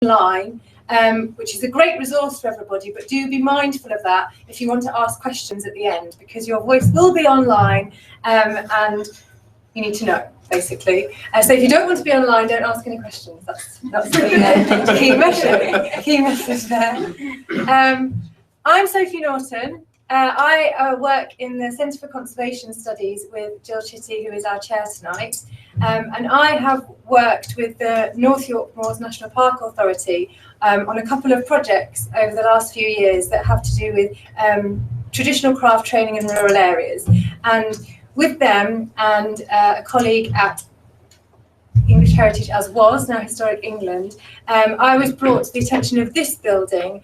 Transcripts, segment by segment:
online, which is a great resource for everybody, but do be mindful of that if you want to ask questions at the end, because your voice will be online and you need to know, basically. So if you don't want to be online, don't ask any questions. That's the key message there. I'm Sophie Norton. I work in the Centre for Conservation Studies with Gill, Chitty, who is our chair tonight. And I have worked with the North York Moors National Park Authority on a couple of projects over the last few years that have to do with traditional craft training in rural areas. And with them and a colleague at English Heritage, as was now Historic England, I was brought to the attention of this building,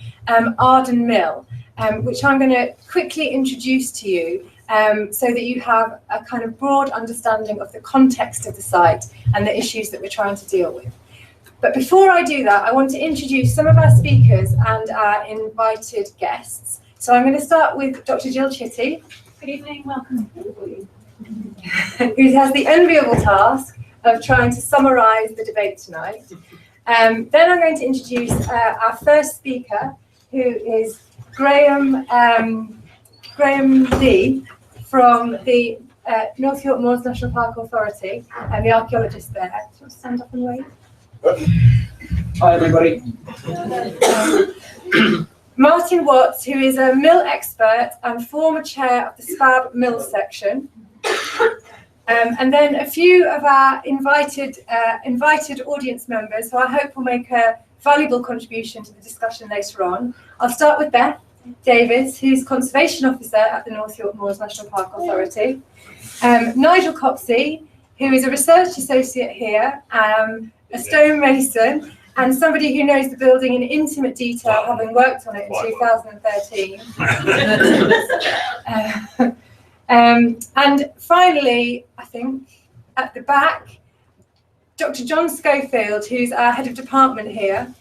Arden Mill, which I'm going to quickly introduce to you so that you have a kind of broad understanding of the context of the site and the issues that we're trying to deal with. But before I do that, I want to introduce some of our speakers and our invited guests. So I'm going to start with Dr. Gill Chitty. Good evening, welcome everybody. Who has the enviable task of trying to summarise the debate tonight. Then I'm going to introduce our first speaker, who is Graham Lee from the North York Moors National Park Authority, and the archaeologist there. Do you want to stand up and wave? Hi everybody. Martin Watts, who is a mill expert and former chair of the SPAB mill section. And then a few of our invited audience members, who I hope will make a valuable contribution to the discussion later on. I'll start with Beth Davis, who's Conservation Officer at the North York Moors National Park Authority. Nigel Copsey, who is a Research Associate here, a stonemason, and somebody who knows the building in intimate detail, having worked on it in 2013. And finally, I think, at the back, Dr. John Schofield, who's our head of department here.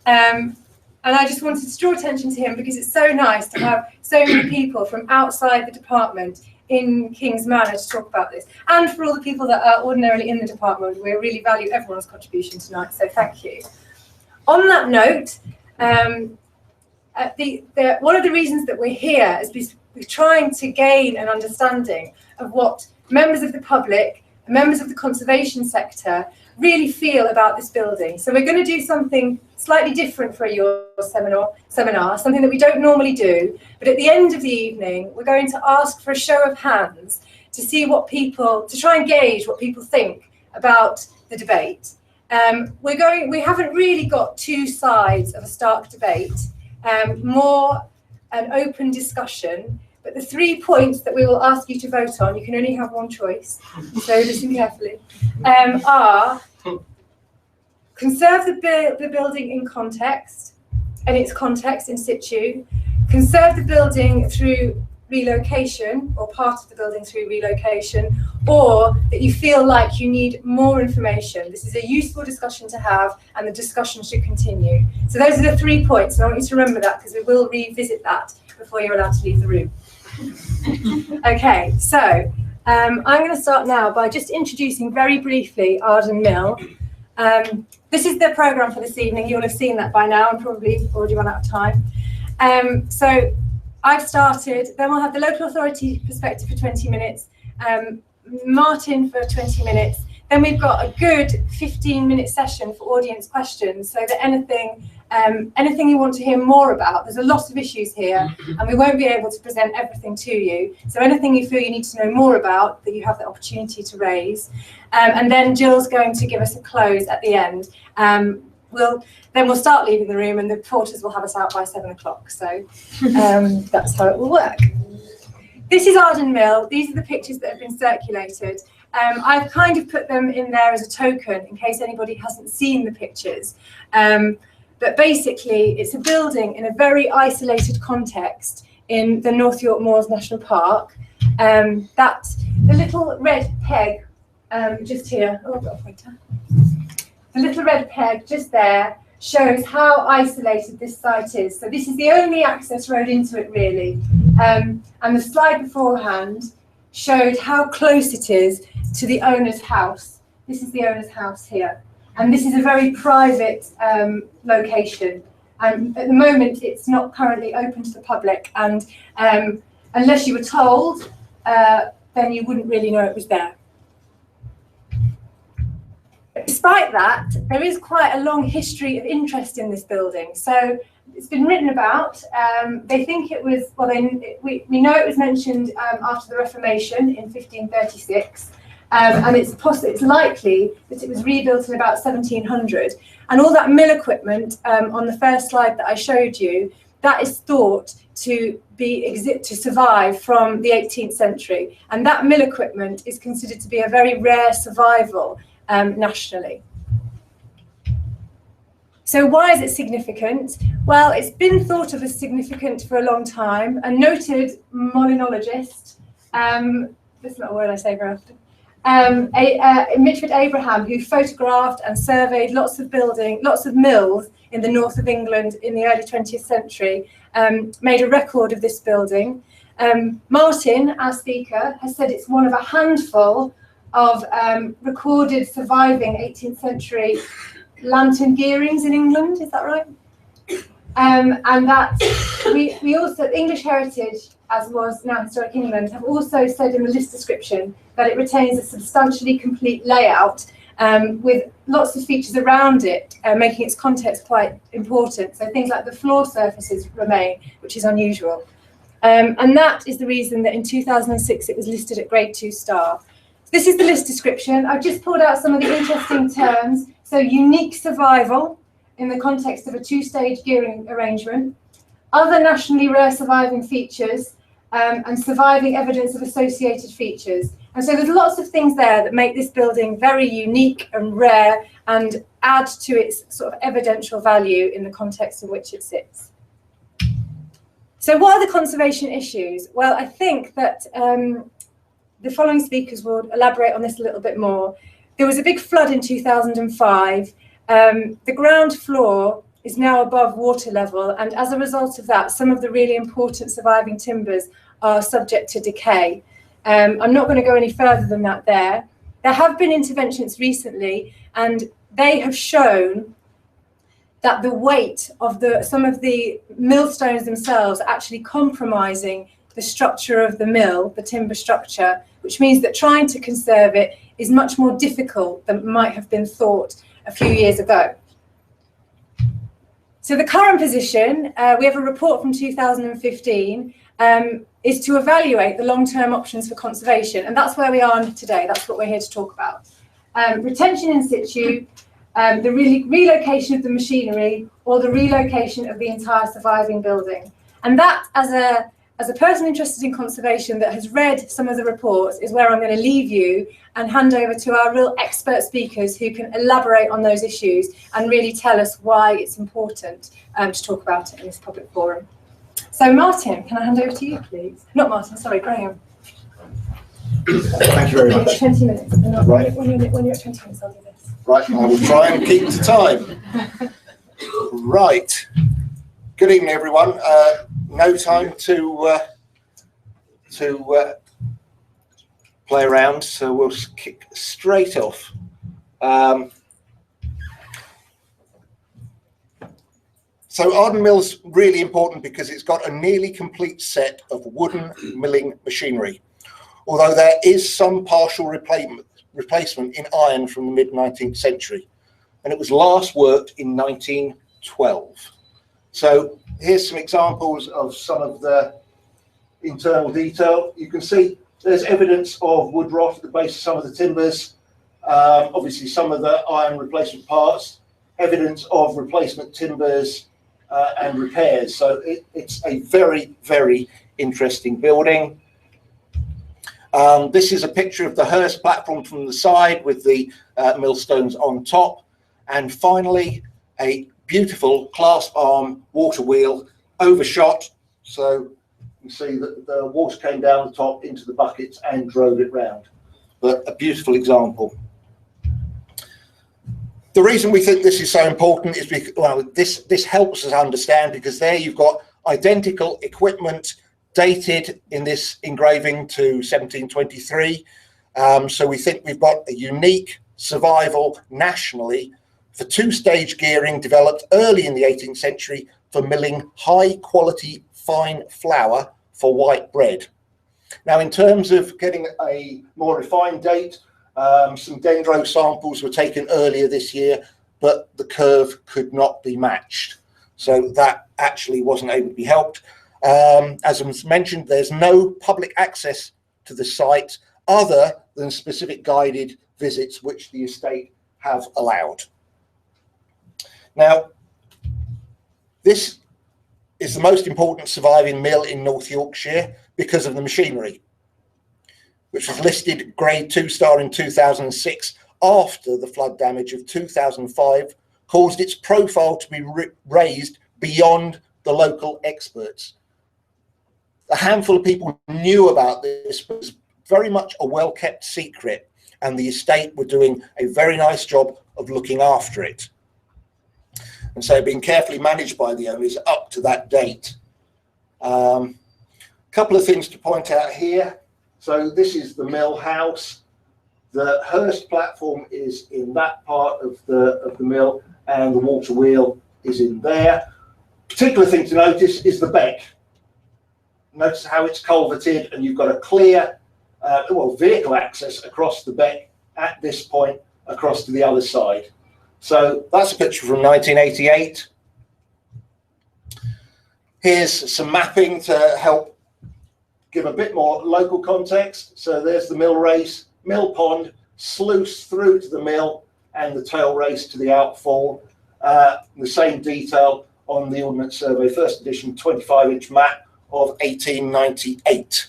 And I just wanted to draw attention to him because it's so nice to have so many people from outside the department in King's Manor to talk about this. And for all the people that are ordinarily in the department, we really value everyone's contribution tonight, so thank you. On that note, one of the reasons that we're here is we're trying to gain an understanding of what members of the public, members of the conservation sector really feel about this building. So we're going to do something slightly different for your seminar, something that we don't normally do. But at the end of the evening, we're going to ask for a show of hands to see to try and gauge what people think about the debate. We haven't really got two sides of a stark debate, more an open discussion. But the 3 points that we will ask you to vote on, you can only have one choice, so listen carefully, are conserve the building in context, and its context in situ, conserve the building through relocation, or part of the building through relocation, or that you feel like you need more information. This is a useful discussion to have, and the discussion should continue. So those are the 3 points, and I want you to remember that, because we will revisit that before you're allowed to leave the room. Okay, so I'm going to start now by just introducing very briefly Arden Mill. This is the programme for this evening. You'll have seen that by now and probably already run out of time. So I've started, then we'll have the local authority perspective for 20 minutes, Martin for 20 minutes. Then we've got a good 15-minute session for audience questions, so that anything you want to hear more about, there's a lot of issues here, and we won't be able to present everything to you. So anything you feel you need to know more about, that you have the opportunity to raise. And then Jill's going to give us a close at the end. We'll start leaving the room, and the porters will have us out by 7 o'clock. So that's how it will work. This is Arden Mill. These are the pictures that have been circulated. I've kind of put them in there as a token in case anybody hasn't seen the pictures. But basically, it's a building in a very isolated context in the North York Moors National Park. That's the little red peg just here. Oh, I've got a pointer. The little red peg just there shows how isolated this site is. So this is the only access road into it, really. And the slide beforehand showed how close it is to the owner's house. This is the owner's house here. and this is a very private location. And at the moment, it's not currently open to the public, and unless you were told, then you wouldn't really know it was there. Despite that, there is quite a long history of interest in this building. So it's been written about. They think it was, well, we know it was mentioned after the Reformation in 1536, and it's likely that it was rebuilt in about 1700. And all that mill equipment on the first slide that I showed you, that is thought to survive from the 18th century. And that mill equipment is considered to be a very rare survival nationally. So why is it significant? Well, it's been thought of as significant for a long time. A noted molinologist, that's not a word I say very often, Mitchell Abraham, who photographed and surveyed lots of mills in the north of England in the early 20th century, made a record of this building. Martin, our speaker, has said it's one of a handful of recorded surviving 18th century lantern gearings in England. Is that right? And that we also, English Heritage, as was now Historic England, have also said in the list description that it retains a substantially complete layout with lots of features around it, making its context quite important. So things like the floor surfaces remain, which is unusual. And that is the reason that in 2006 it was listed at Grade 2 star. This is the list description. I've just pulled out some of the interesting terms. So unique survival in the context of a two-stage gearing arrangement, other nationally rare surviving features, and surviving evidence of associated features. And so there's lots of things there that make this building very unique and rare and add to its sort of evidential value in the context in which it sits. So what are the conservation issues? Well, I think that the following speakers will elaborate on this a little bit more. There was a big flood in 2005. The ground floor is now above water level, and as a result of that, some of the really important surviving timbers are subject to decay. I'm not going to go any further than that there. There have been interventions recently, and they have shown that the weight of some of the millstones themselves are actually compromising the structure of the mill, the timber structure, which means that trying to conserve it is much more difficult than might have been thought a few years ago. So the current position, we have a report from 2015, is to evaluate the long-term options for conservation, and that's where we are today. That's what we're here to talk about. Retention in situ, the relocation of the machinery, or the relocation of the entire surviving building. And that, as a person interested in conservation that has read some of the reports, is where I'm going to leave you and hand over to our real expert speakers who can elaborate on those issues and really tell us why it's important to talk about it in this public forum. So Martin, can I hand over to you, please? Not Martin, sorry, Graham. Thank you very much. 20 minutes. Right. When you're at 20 minutes, I'll do this. Right, I will try and keep to time. Right. Good evening, everyone. No time to play around, so we'll kick straight off. So Arden Mill's really important because it's got a nearly complete set of wooden milling machinery, although there is some partial replacement in iron from the mid-19th century, and it was last worked in 1912. So here's some examples of some of the internal detail. You can see there's evidence of wood rot at the base of some of the timbers, obviously some of the iron replacement parts, evidence of replacement timbers and repairs. So it's a very, very interesting building. This is a picture of the hearse platform from the side with the millstones on top. And finally, a beautiful clasp arm water wheel overshot. So you see that the water came down the top into the buckets and drove it round. But a beautiful example. The reason we think this is so important is because, well, this helps us understand, because there you've got identical equipment dated in this engraving to 1723. So we think we've got a unique survival nationally for two-stage gearing developed early in the 18th century for milling high-quality fine flour for white bread. Now, in terms of getting a more refined date, some dendro samples were taken earlier this year, but the curve could not be matched. So that actually wasn't able to be helped. As was mentioned, there's no public access to the site other than specific guided visits, which the estate have allowed. Now, this is the most important surviving mill in North Yorkshire because of the machinery, which was listed Grade 2 star in 2006 after the flood damage of 2005 caused its profile to be raised beyond the local experts. A handful of people knew about this, but it was very much a well-kept secret, and the estate were doing a very nice job of looking after it. And so being carefully managed by the owners up to that date. A couple of things to point out here. So this is the mill house. The Hurst platform is in that part of the mill, and the water wheel is in there. Particular thing to notice is the beck. Notice how it's culverted, and you've got a clear vehicle access across the beck at this point across to the other side. So that's a picture from 1988. Here's some mapping to help give a bit more local context. So there's the mill race, mill pond, sluice through to the mill, and the tail race to the outfall. The same detail on the Ordnance Survey, first edition 25-inch map of 1898.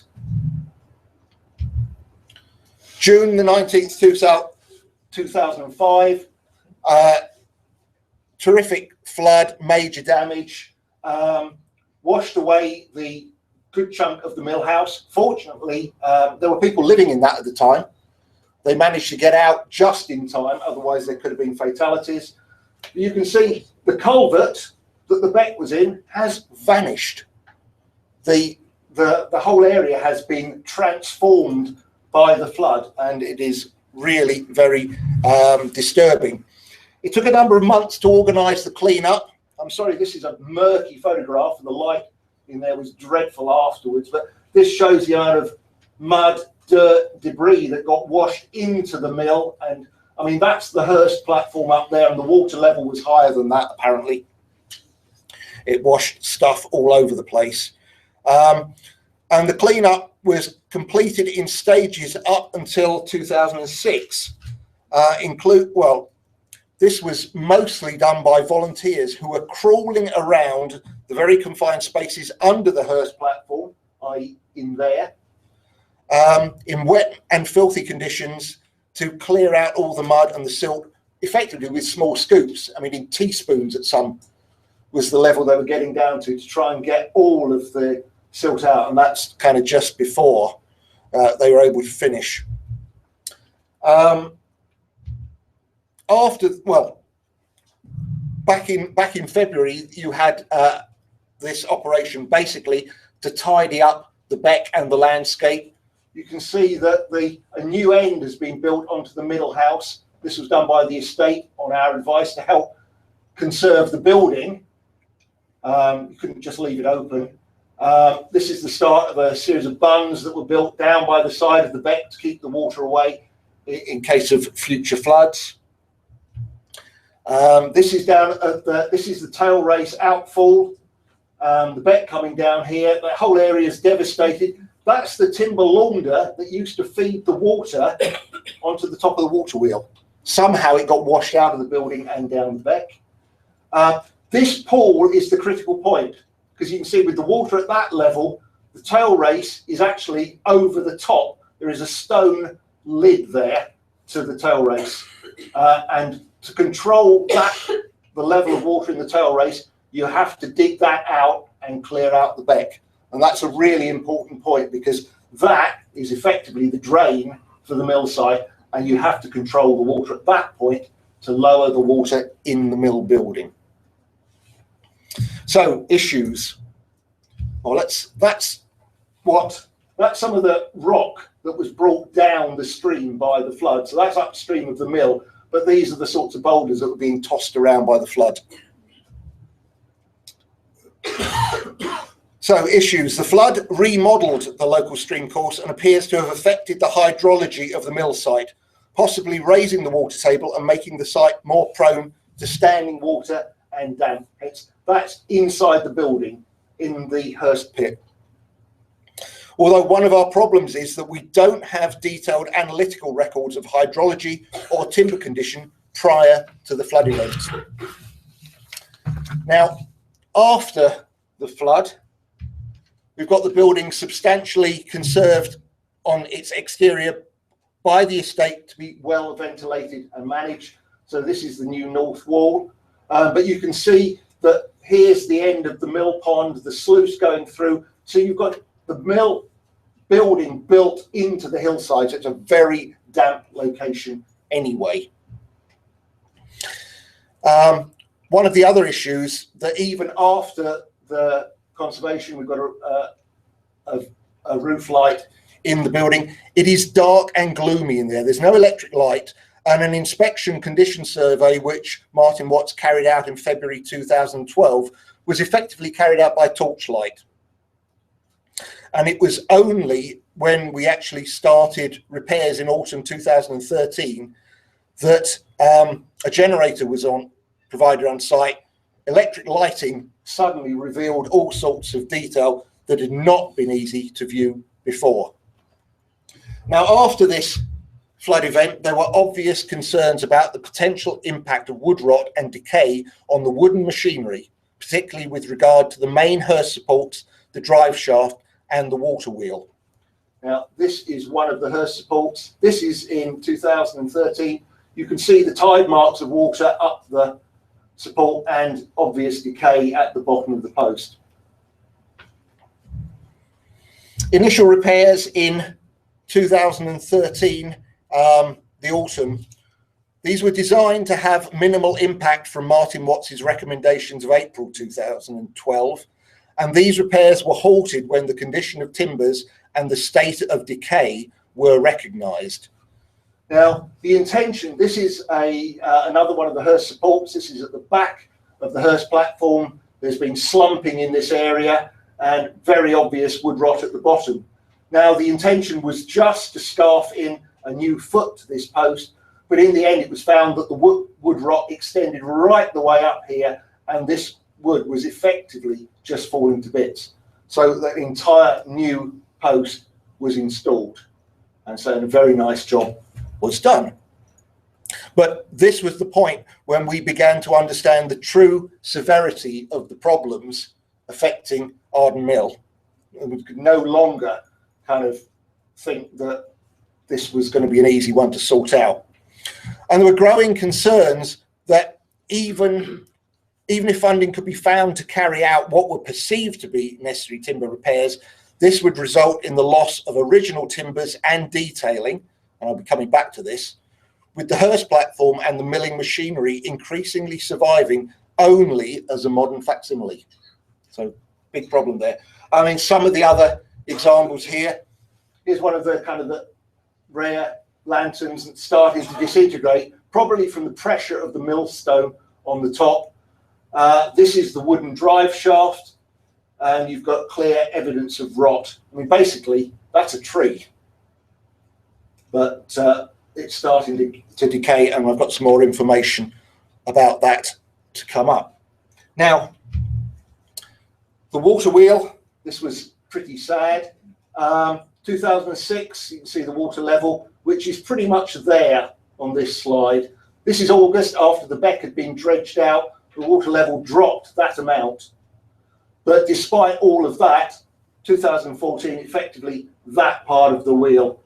June the 19th, 2005, terrific flood, major damage, washed away the good chunk of the mill house. Fortunately, there were people living in that at the time. They managed to get out just in time, otherwise there could have been fatalities. You can see the culvert that the beck was in has vanished. The whole area has been transformed by the flood, and it is really very disturbing. It took a number of months to organise the clean-up. I'm sorry, this is a murky photograph, and the light in there was dreadful afterwards, but this shows the amount of mud, dirt, debris that got washed into the mill. And I mean, that's the Hurst platform up there, and the water level was higher than that, apparently. It washed stuff all over the place. And the cleanup was completed in stages up until 2006. This was mostly done by volunteers who were crawling around the very confined spaces under the Hurst platform, i.e. in there, in wet and filthy conditions, to clear out all the mud and the silt, effectively with small scoops. I mean, in teaspoons at some was the level they were getting down to try and get all of the silt out, and that's kind of just before they were able to finish. Back in February, you had this operation basically to tidy up the beck and the landscape. You can see that a new end has been built onto the middle house. This was done by the estate on our advice to help conserve the building. You couldn't just leave it open. This is the start of a series of bunds that were built down by the side of the beck to keep the water away in case of future floods. This is the tail race outfall. The beck coming down here. The whole area is devastated. That's the timber launder that used to feed the water onto the top of the water wheel. Somehow it got washed out of the building and down the beck. This pool is the critical point, because you can see with the water at that level, the tail race is actually over the top. There is a stone lid there to the tail race. And to control the level of water in the tail race, you have to dig that out and clear out the beck. And that's a really important point, because that is effectively the drain for the mill site, and you have to control the water at that point to lower the water in the mill building. So issues. Well, that's some of the rock that was brought down the stream by the flood. So that's upstream of the mill. but these are the sorts of boulders that were being tossed around by the flood. So issues. The flood remodeled the local stream course and appears to have affected the hydrology of the mill site, possibly raising the water table and making the site more prone to standing water and damp. That's inside the building in the Hurst pit. Although one of our problems is that we don't have detailed analytical records of hydrology or timber condition prior to the flood events. Now, after the flood, we've got the building substantially conserved on its exterior by the estate to be well ventilated and managed. So this is the new north wall, but you can see that here's the end of the mill pond, the sluice going through. So you've got the mill building built into the hillside. So it's a very damp location anyway. One of the other issues that even after the conservation, we've got a roof light in the building. It is dark and gloomy in there. There's no electric light, and an inspection condition survey, which Martin Watts carried out in February 2012, was effectively carried out by torchlight. And it was only when we actually started repairs in autumn 2013 that a generator was provided on site. Electric lighting suddenly revealed all sorts of detail that had not been easy to view before. Now, after this flood event, there were obvious concerns about the potential impact of wood rot and decay on the wooden machinery, particularly with regard to the main Hurst supports, the drive shaft, and the water wheel. Now, this is one of the Hurst supports. This is in 2013. You can see the tide marks of water up the support and obvious decay at the bottom of the post. Initial repairs in 2013, the autumn, these were designed to have minimal impact from Martin Watts's recommendations of April 2012, and these repairs were halted when the condition of timbers and the state of decay were recognised. Now, the intention, this is another one of the Hurst supports. This is at the back of the Hurst platform. There's been slumping in this area and very obvious wood rot at the bottom. Now, the intention was just to scarf in a new foot to this post, but in the end it was found that the wood rot extended right the way up here, and this wood was effectively just falling to bits. So the entire new post was installed, and so a very nice job was done. But this was the point when we began to understand the true severity of the problems affecting Arden Mill, and we could no longer kind of think that this was going to be an easy one to sort out. And there were growing concerns that even if funding could be found to carry out what were perceived to be necessary timber repairs, this would result in the loss of original timbers and detailing, and I'll be coming back to this, with the Hurst platform and the milling machinery increasingly surviving only as a modern facsimile. So big problem there. I mean, some of the other examples here, here's one of the kind of the rare lanterns that's starting to disintegrate, probably from the pressure of the millstone on the top. This is the wooden drive shaft, and you've got clear evidence of rot. I mean, basically, that's a tree, but it's starting to decay, and I've got some more information about that to come up. Now, the water wheel, this was pretty sad. 2006, you can see the water level, which is pretty much there on this slide. This is August, after the beck had been dredged out. The water level dropped that amount. But despite all of that, 2014, effectively, that part of the wheel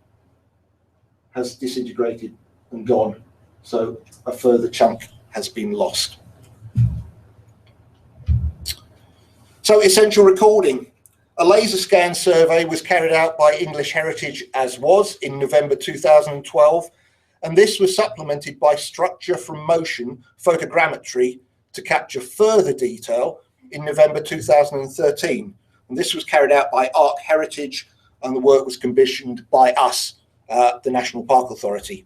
has disintegrated and gone. So a further chunk has been lost. So essential recording. A laser scan survey was carried out by English Heritage as was in November 2012, and this was supplemented by structure from motion photogrammetry to capture further detail in November 2013. And this was carried out by Arc Heritage, and the work was commissioned by us, the National Park Authority.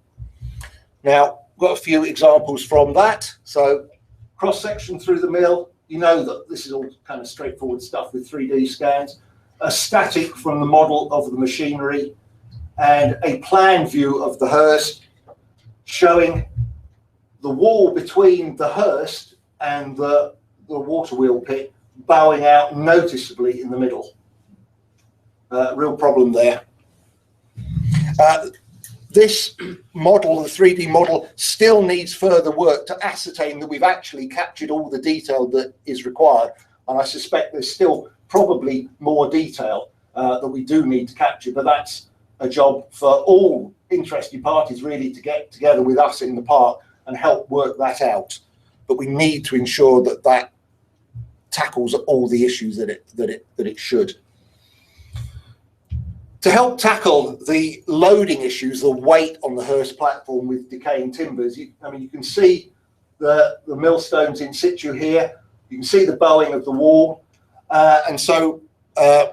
Now, got a few examples from that. So cross section through the mill, you know that this is all kind of straightforward stuff with 3D scans. A static from the model of the machinery, and a plan view of the hearse showing the wall between the hearse and the water wheel pit bowing out noticeably in the middle. Real problem there. This model, the 3D model, still needs further work to ascertain that we've actually captured all the detail that is required. And I suspect there's still probably more detail that we do need to capture, but that's a job for all interested parties really to get together with us in the park and help work that out. But we need to ensure that that tackles all the issues that it should. To help tackle the loading issues, the weight on the hearse platform with decaying timbers, you can see the millstones in situ here. You can see the bowing of the wall. And so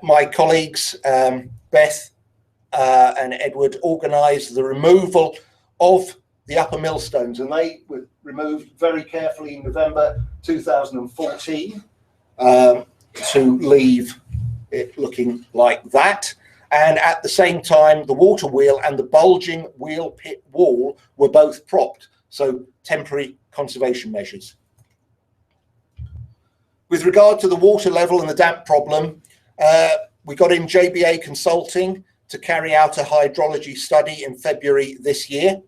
my colleagues, Beth and Edward, organised the removal of the upper millstones, and they were removed very carefully in November 2014 to leave it looking like that. And at the same time, the water wheel and the bulging wheel pit wall were both propped, so temporary conservation measures. With regard to the water level and the damp problem, we got in JBA Consulting to carry out a hydrology study in February this year,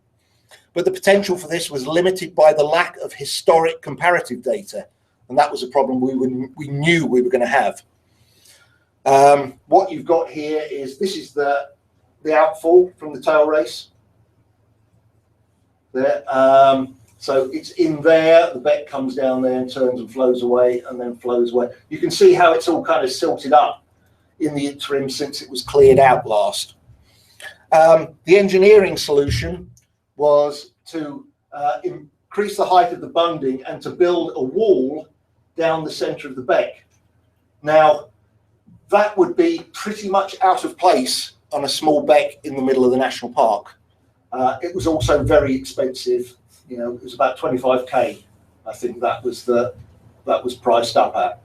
but the potential for this was limited by the lack of historic comparative data, and that was a problem we knew we were going to have. What you've got here is, this is the outfall from the tail race there. So it's in there, the beck comes down there and turns and flows away and then flows away. You can see how it's all kind of silted up in the interim since it was cleared out last. The engineering solution was to increase the height of the bunding and to build a wall down the centre of the beck. Now, that would be pretty much out of place on a small beck in the middle of the national park. It was also very expensive. You know, it was about 25k. I think that was priced up at.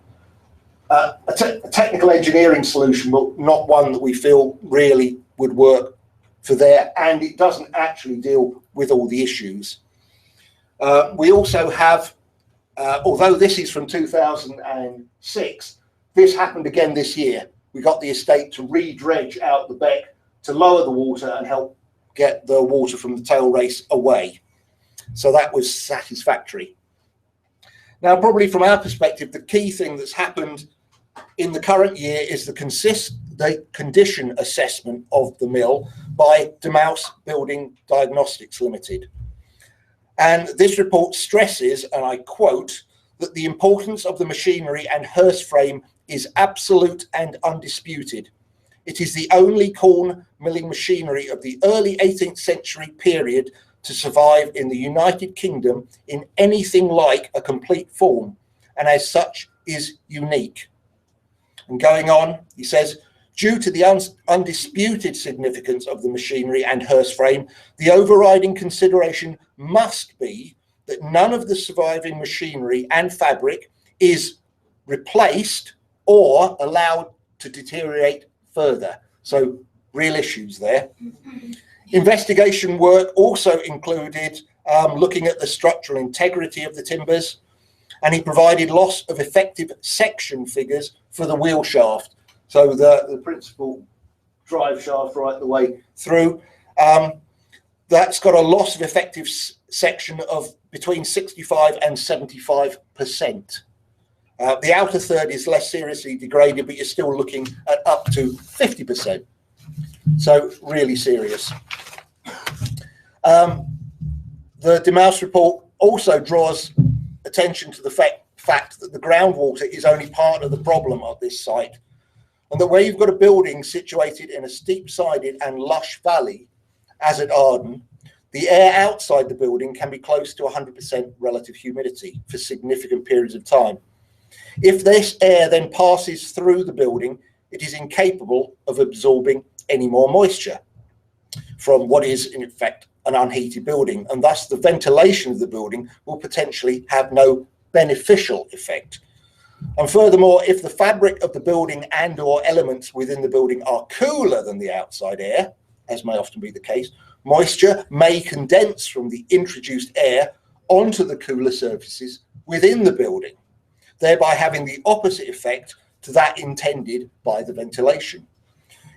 A technical engineering solution, but not one that we feel really would work for there, and it doesn't actually deal with all the issues. We also have, although this is from 2006, this happened again this year. We got the estate to re-dredge out the beck to lower the water and help get the water from the tail race away. So that was satisfactory. Now, probably from our perspective, the key thing that's happened in the current year is the condition assessment of the mill by Demaus Building Diagnostics Limited. And this report stresses, and I quote, that the importance of the machinery and hearse frame is absolute and undisputed. It is the only corn milling machinery of the early 18th century period to survive in the United Kingdom in anything like a complete form, and as such is unique. And going on, he says, due to the undisputed significance of the machinery and hearse frame, the overriding consideration must be that none of the surviving machinery and fabric is replaced or allowed to deteriorate further. So real issues there. Investigation work also included looking at the structural integrity of the timbers, and he provided loss of effective section figures for the wheel shaft. So the principal drive shaft right the way through, that's got a loss of effective section of between 65 and 75%. The outer third is less seriously degraded, but you're still looking at up to 50%. So really serious. The Demaus report also draws attention to the fact that the groundwater is only part of the problem of this site, and that where you've got a building situated in a steep-sided and lush valley, as at Arden, the air outside the building can be close to 100% relative humidity for significant periods of time. If this air then passes through the building, it is incapable of absorbing any more moisture from what is, in effect, an unheated building, and thus the ventilation of the building will potentially have no beneficial effect. And furthermore, if the fabric of the building and or elements within the building are cooler than the outside air, as may often be the case, moisture may condense from the introduced air onto the cooler surfaces within the building, thereby having the opposite effect to that intended by the ventilation.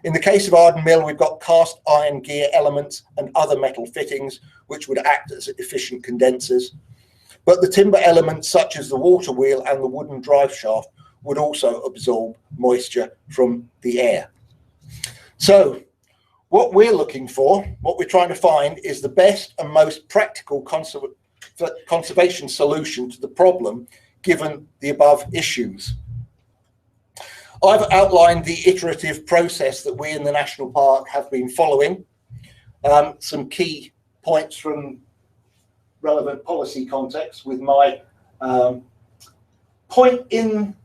In the case of Arden Mill, we've got cast iron gear elements and other metal fittings which would act as efficient condensers. But the timber elements such as the water wheel and the wooden drive shaft would also absorb moisture from the air. So what we're looking for, what we're trying to find, is the best and most practical conservation solution to the problem given the above issues. I've outlined the iterative process that we in the National Park have been following. Some key points from relevant policy context with my point in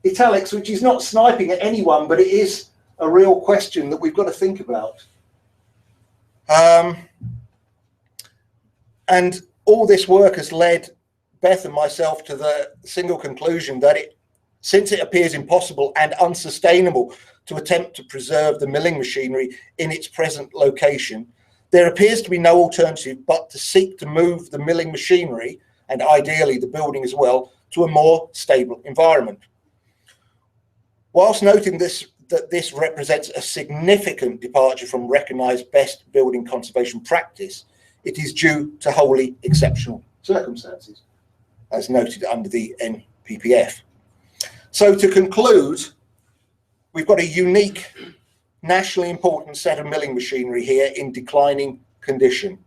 italics, which is not sniping at anyone, but it is a real question that we've got to think about. And all this work has led Beth and myself to the single conclusion that since it appears impossible and unsustainable to attempt to preserve the milling machinery in its present location, there appears to be no alternative but to seek to move the milling machinery, and ideally the building as well, to a more stable environment. Whilst noting that this represents a significant departure from recognised best building conservation practice, it is due to wholly exceptional circumstances, as noted under the NPPF. So to conclude, we've got a unique, nationally important set of milling machinery here in declining condition,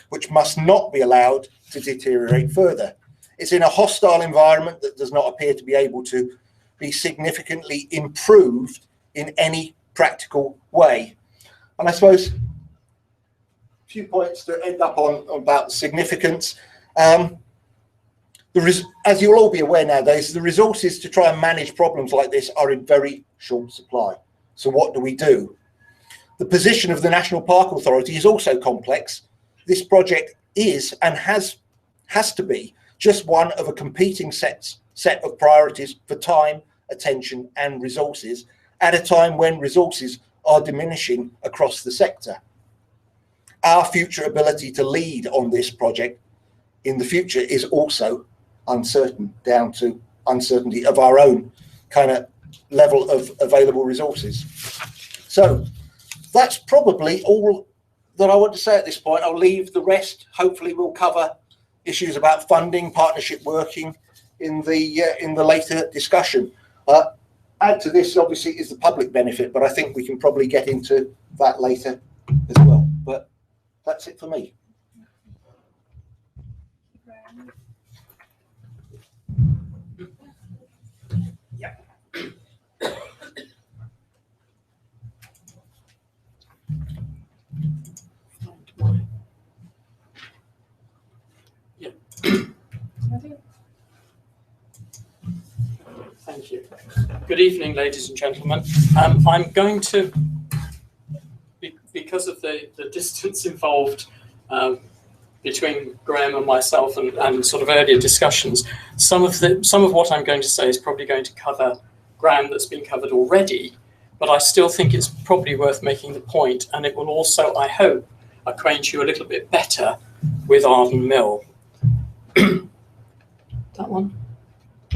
which must not be allowed to deteriorate further. It's in a hostile environment that does not appear to be able to be significantly improved in any practical way. And I suppose a few points to end up on about significance. As you'll all be aware nowadays, the resources to try and manage problems like this are in very short supply. So what do? The position of the National Park Authority is also complex. This project is and has to be just one of a competing set of priorities for time, attention and resources at a time when resources are diminishing across the sector. Our future ability to lead on this project in the future is also uncertain, down to uncertainty of our own kind of level of available resources. So that's probably all that I want to say at this point. I'll leave the rest. Hopefully we'll cover issues about funding, partnership working in the later discussion. Add to this obviously is the public benefit, but I think we can probably get into that later as well. But that's it for me. Thank you. Good evening, ladies and gentlemen. I'm going to, because of the distance involved between Graham and myself and sort of earlier discussions, some of what I'm going to say is probably going to cover ground that's been covered already, but I still think it's probably worth making the point, and it will also, I hope, acquaint you a little bit better with Arden Mill. That one?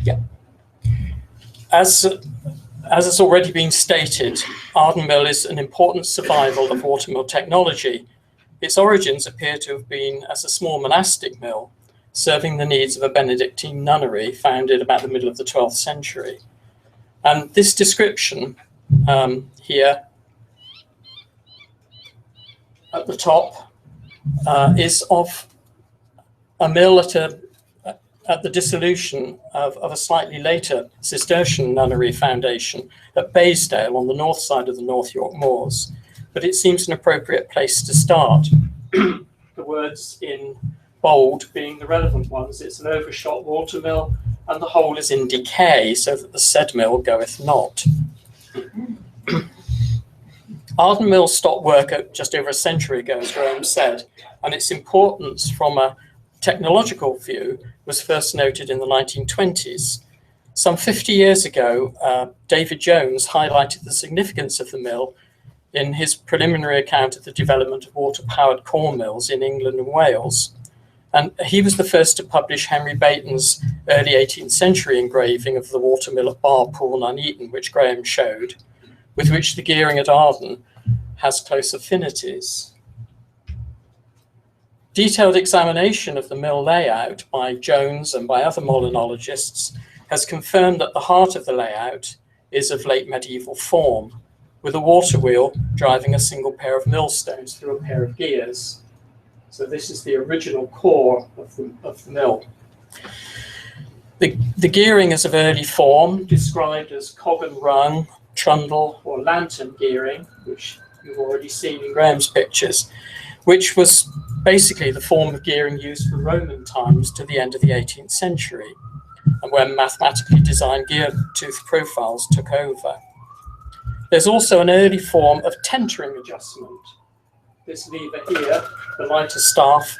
Yeah. As has already been stated, Arden Mill is an important survival of watermill technology. Its origins appear to have been as a small monastic mill, serving the needs of a Benedictine nunnery founded about the middle of the 12th century. And this description here at the top is of a mill at the dissolution of a slightly later Cistercian nunnery foundation at Baysdale on the north side of the North York Moors. But it seems an appropriate place to start. The words in bold being the relevant ones. It's an overshot watermill, and the whole is in decay, so that the said mill goeth not. Arden Mill stopped work just over a century ago, as Graham said, and its importance from a technological view was first noted in the 1920s. Some 50 years ago, David Jones highlighted the significance of the mill in his preliminary account of the development of water-powered corn mills in England and Wales. And he was the first to publish Henry Baton's early 18th century engraving of the watermill at Barpool, Nuneaton, which Graham showed, with which the gearing at Arden has close affinities. Detailed examination of the mill layout by Jones and by other molinologists has confirmed that the heart of the layout is of late medieval form, with a water wheel driving a single pair of millstones through a pair of gears. So this is the original core of the mill. The gearing is of early form, described as cog and rung, trundle or lantern gearing, which you've already seen in Graham's pictures, which was basically the form of gearing used from Roman times to the end of the 18th century, and when mathematically designed gear tooth profiles took over. There's also an early form of tentering adjustment. This lever here, the lighter staff,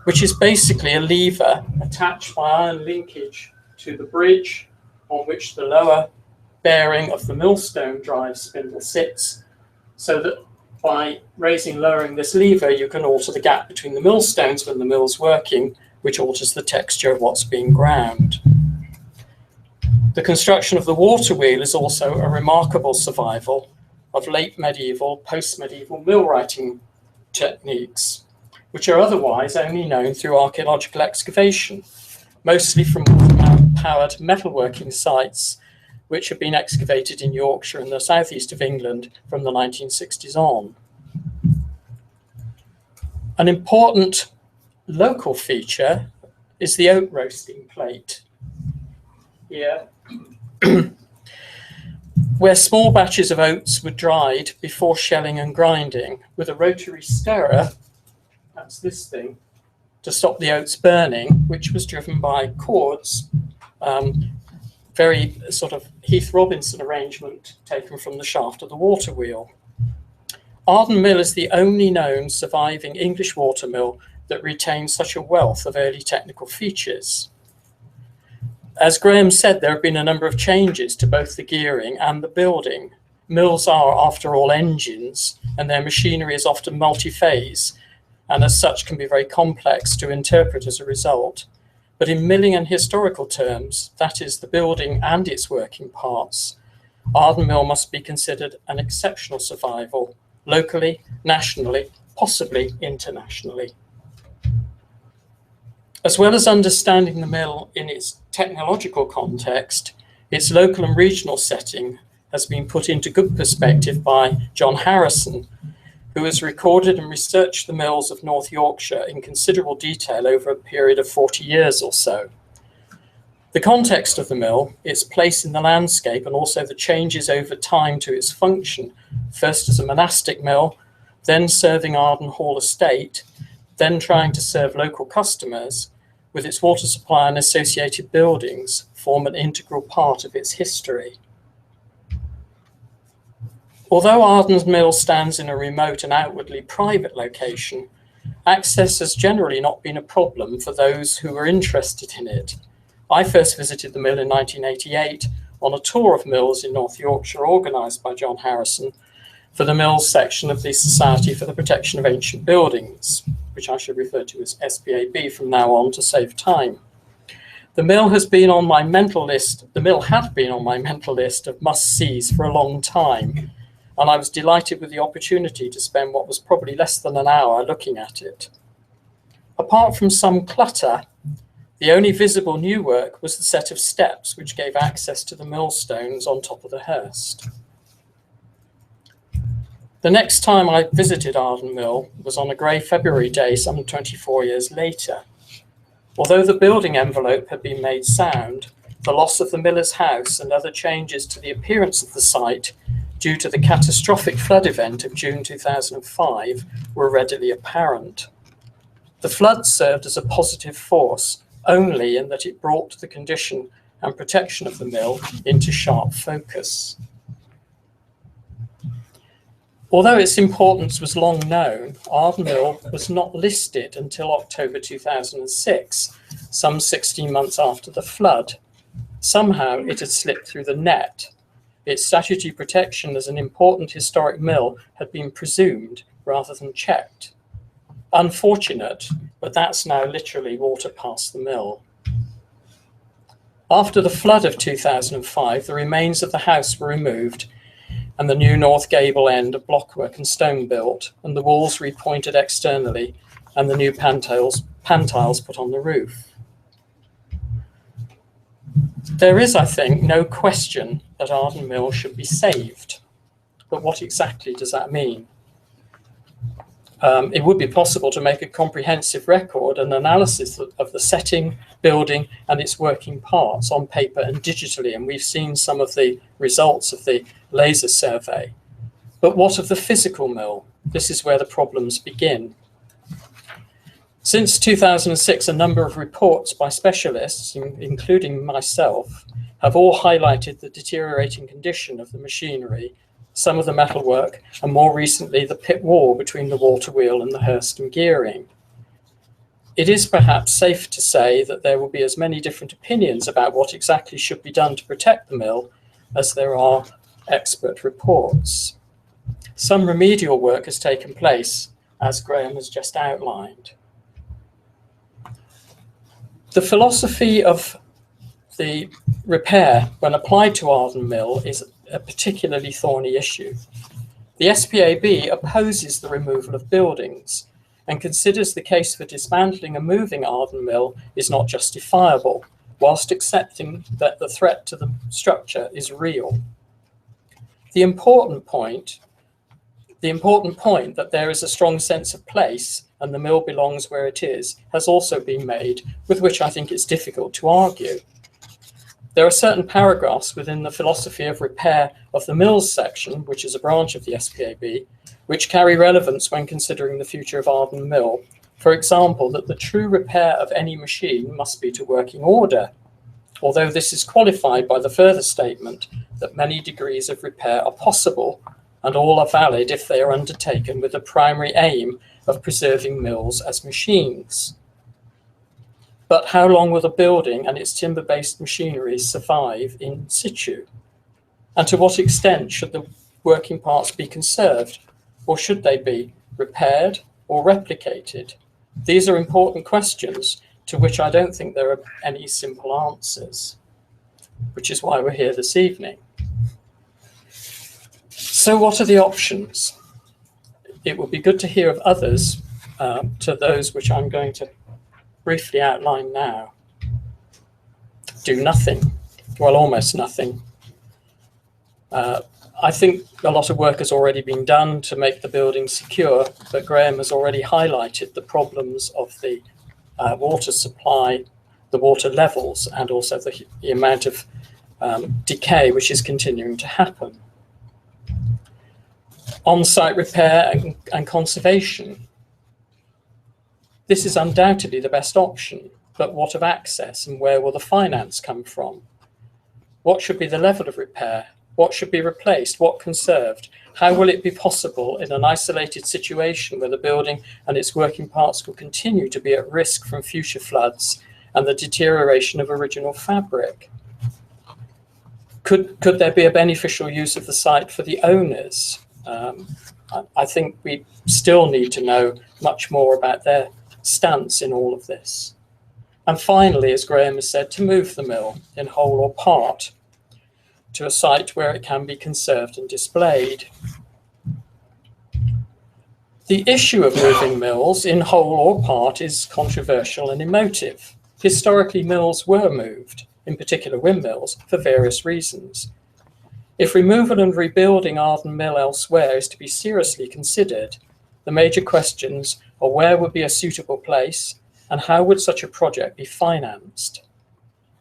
which is basically a lever attached by iron linkage to the bridge on which the lower bearing of the millstone drive spindle sits, so that by raising and lowering this lever, you can alter the gap between the millstones when the mill's working, which alters the texture of what's being ground. The construction of the water wheel is also a remarkable survival of late medieval, post-medieval millwrighting techniques, which are otherwise only known through archaeological excavation, mostly from water-powered metalworking sites, which have been excavated in Yorkshire and the southeast of England from the 1960s on. An important local feature is the oat roasting plate here, where small batches of oats were dried before shelling and grinding with a rotary stirrer, that's this thing, to stop the oats burning, which was driven by cords, very sort of Heath Robinson arrangement taken from the shaft of the water wheel. Arden Mill is the only known surviving English watermill that retains such a wealth of early technical features. As Graham said, there have been a number of changes to both the gearing and the building. Mills are, after all, engines, and their machinery is often multi-phase, and as such can be very complex to interpret as a result. But in milling and historical terms, that is, the building and its working parts, Arden Mill must be considered an exceptional survival, locally, nationally, possibly internationally. As well as understanding the mill in its technological context, its local and regional setting has been put into good perspective by John Harrison, who has recorded and researched the mills of North Yorkshire in considerable detail over a period of 40 years or so. The context of the mill, its place in the landscape, and also the changes over time to its function, first as a monastic mill, then serving Arden Hall estate, then trying to serve local customers, with its water supply and associated buildings, form an integral part of its history. Although Arden's mill stands in a remote and outwardly private location, access has generally not been a problem for those who were interested in it. I first visited the mill in 1988 on a tour of mills in North Yorkshire organised by John Harrison for the mills section of the Society for the Protection of Ancient Buildings, which I should refer to as SPAB from now on to save time. The mill has been on my mental list, the mill had been on my mental list of must-sees for a long time, and I was delighted with the opportunity to spend what was probably less than an hour looking at it. Apart from some clutter, the only visible new work was the set of steps which gave access to the millstones on top of the hearse. The next time I visited Arden Mill was on a grey February day some 24 years later. Although the building envelope had been made sound, the loss of the miller's house and other changes to the appearance of the site due to the catastrophic flood event of June 2005 were readily apparent. The flood served as a positive force only in that it brought the condition and protection of the mill into sharp focus. Although its importance was long known, Arden Mill was not listed until October 2006, some 16 months after the flood. Somehow it had slipped through the net. Its statutory protection as an important historic mill had been presumed rather than checked. Unfortunate, but that's now literally water past the mill. After the flood of 2005, the remains of the house were removed and the new north gable end of blockwork and stone built, and the walls repointed externally, and the new pantiles put on the roof. There is, I think, no question that Arden Mill should be saved, but what exactly does that mean? It would be possible to make a comprehensive record and analysis of the setting, building, and its working parts on paper and digitally, and we've seen some of the results of the laser survey. But what of the physical mill? This is where the problems begin. Since 2006, a number of reports by specialists, including myself, have all highlighted the deteriorating condition of the machinery, some of the metalwork, and more recently the pit wall between the water wheel and the Hurst and gearing. It is perhaps safe to say that there will be as many different opinions about what exactly should be done to protect the mill as there are expert reports. Some remedial work has taken place, as Graham has just outlined. The philosophy of the repair when applied to Arden Mill is a particularly thorny issue. The SPAB opposes the removal of buildings and considers the case for dismantling and moving Arden Mill is not justifiable, whilst accepting that the threat to the structure is real. The important point that there is a strong sense of place and the mill belongs where it is has also been made, with which I think it's difficult to argue. There are certain paragraphs within the philosophy of repair of the mills section, which is a branch of the SPAB, which carry relevance when considering the future of Arden Mill. For example, that the true repair of any machine must be to working order, although this is qualified by the further statement that many degrees of repair are possible and all are valid if they are undertaken with the primary aim of preserving mills as machines. But how long will the building and its timber-based machinery survive in situ? And to what extent should the working parts be conserved, or should they be repaired or replicated? These are important questions to which I don't think there are any simple answers, which is why we're here this evening. So what are the options? It would be good to hear of others to those which I'm going to briefly outline now. Do nothing, well, almost nothing. I think a lot of work has already been done to make the building secure, but Graham has already highlighted the problems of the water supply, the water levels, and also the amount of decay which is continuing to happen. On-site repair and conservation. This is undoubtedly the best option, but what of access and where will the finance come from? What should be the level of repair? What should be replaced? What conserved? How will it be possible in an isolated situation where the building and its working parts will continue to be at risk from future floods and the deterioration of original fabric? Could there be a beneficial use of the site for the owners? I think we still need to know much more about their stance in all of this. And finally, as Graham has said, to move the mill in whole or part to a site where it can be conserved and displayed. The issue of moving mills in whole or part is controversial and emotive. Historically, mills were moved, in particular windmills, for various reasons. If removal and rebuilding Arden Mill elsewhere is to be seriously considered, the major questions are where would be a suitable place and how would such a project be financed?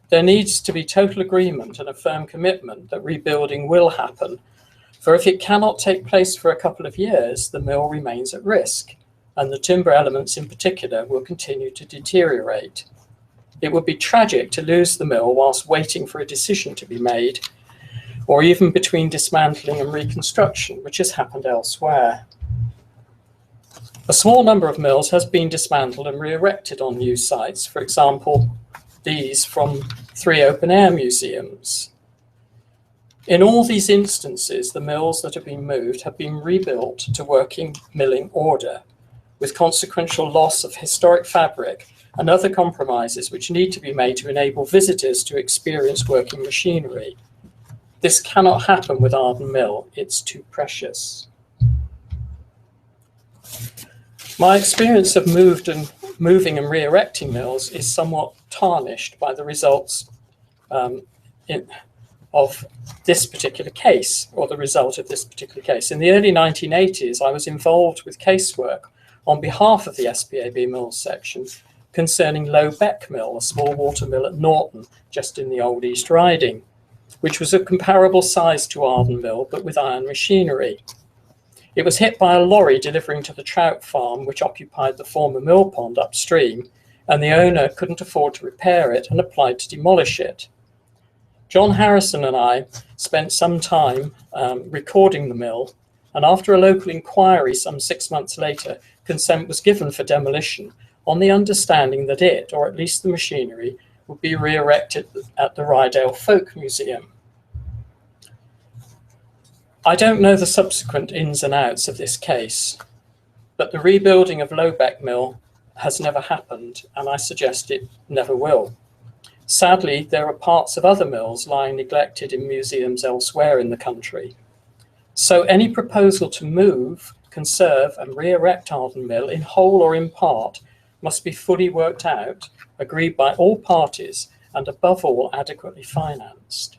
There needs to be total agreement and a firm commitment that rebuilding will happen, for if it cannot take place for a couple of years, the mill remains at risk, and the timber elements in particular will continue to deteriorate. It would be tragic to lose the mill whilst waiting for a decision to be made, or even between dismantling and reconstruction, which has happened elsewhere. A small number of mills has been dismantled and re-erected on new sites, for example, these from 3 open-air museums. In all these instances, the mills that have been moved have been rebuilt to working milling order, with consequential loss of historic fabric and other compromises which need to be made to enable visitors to experience working machinery. This cannot happen with Arden Mill, it's too precious. My experience of moving and re-erecting mills is somewhat tarnished by the results of this particular case, or the result of this particular case. In the early 1980s, I was involved with casework on behalf of the SPAB Mills section concerning Low Beck Mill, a small water mill at Norton, just in the old East Riding, which was of comparable size to Arden Mill, but with iron machinery. It was hit by a lorry delivering to the trout farm, which occupied the former mill pond upstream, and the owner couldn't afford to repair it and applied to demolish it. John Harrison and I spent some time recording the mill, and after a local inquiry some 6 months later, consent was given for demolition on the understanding that it, or at least the machinery, would be re-erected at the Rydale Folk Museum. I don't know the subsequent ins and outs of this case, but the rebuilding of Low Beck Mill has never happened, and I suggest it never will. Sadly, there are parts of other mills lying neglected in museums elsewhere in the country. So any proposal to move, conserve and re-erect Arden Mill in whole or in part must be fully worked out, agreed by all parties, and above all adequately financed.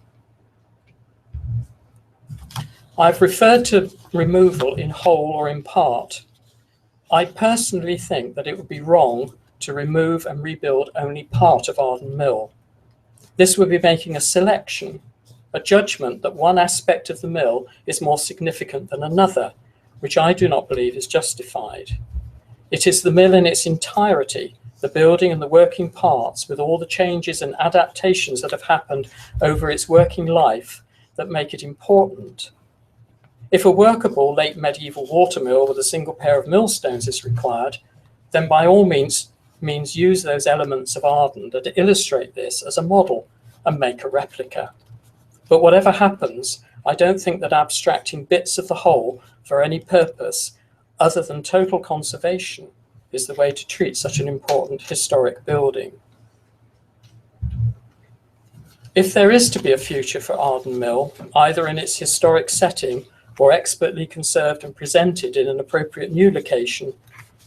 I've referred to removal in whole or in part. I personally think that it would be wrong to remove and rebuild only part of Arden Mill. This would be making a selection, a judgment that one aspect of the mill is more significant than another, which I do not believe is justified. It is the mill in its entirety, the building and the working parts, with all the changes and adaptations that have happened over its working life, that make it important. If a workable late medieval watermill with a single pair of millstones is required, then by all means use those elements of Arden that illustrate this as a model and make a replica. But whatever happens, I don't think that abstracting bits of the whole for any purpose other than total conservation is the way to treat such an important historic building. If there is to be a future for Arden Mill, either in its historic setting or expertly conserved and presented in an appropriate new location,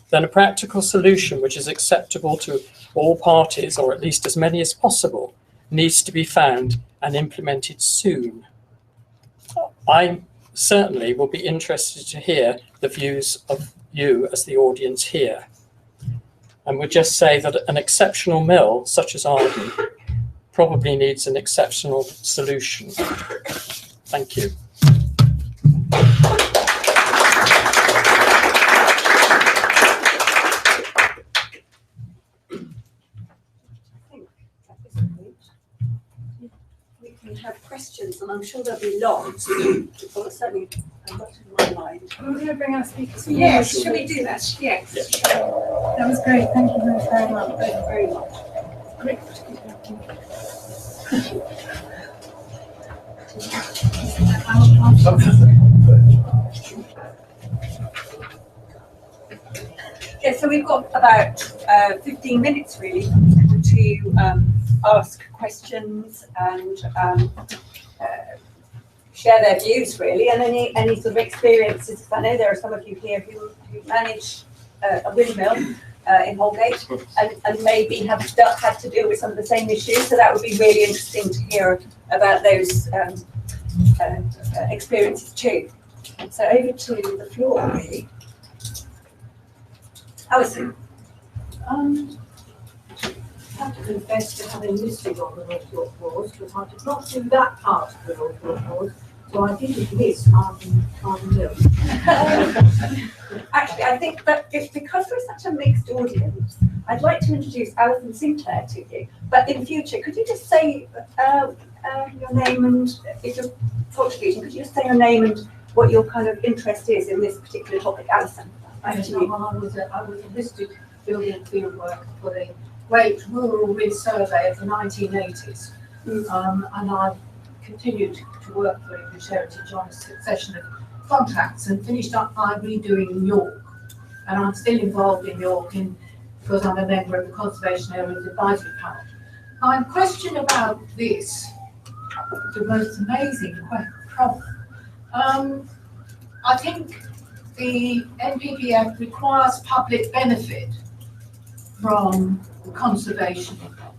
then a practical solution which is acceptable to all parties, or at least as many as possible, needs to be found and implemented soon. I certainly will be interested to hear the views of you as the audience here, and would just say that an exceptional mill such as Arden probably needs an exceptional solution. Thank you. Have questions, and I'm sure there'll be lots. Well, certainly a lot in my mind. We're going to bring our speakers. Yes, shall we do that? Yes. That was great. Thank you very much. Thank you very much. Great. Yeah, so we've got about 15 minutes really to ask questions and share their views really, and any sort of experiences. I know there are some of you here who manage a windmill in Holgate and maybe have had to deal with some of the same issues, so that would be really interesting to hear about those experiences too. So over to the floor really. Alison. I have to confess to having listened on the North York Wars, because I did not do that part of the North York Wars, so I didn't miss Arden Mill. Actually, I think that because we're such a mixed audience, I'd like to introduce Alison Sinclair to you. But in future, could you just say your name and if you're contributing, could you just say your name and what your kind of interest is in this particular topic, Alison? Yes, I was a listed building fieldworker for the Great Rural Re-Survey of the 1980s, and I've continued to work for English Heritage on a succession of contracts and finished up by redoing York. And I'm still involved in York because I'm a member of the Conservation Areas Advisory Panel. My question about this, the most amazing problem. I think the NPPF requires public benefit from the conservation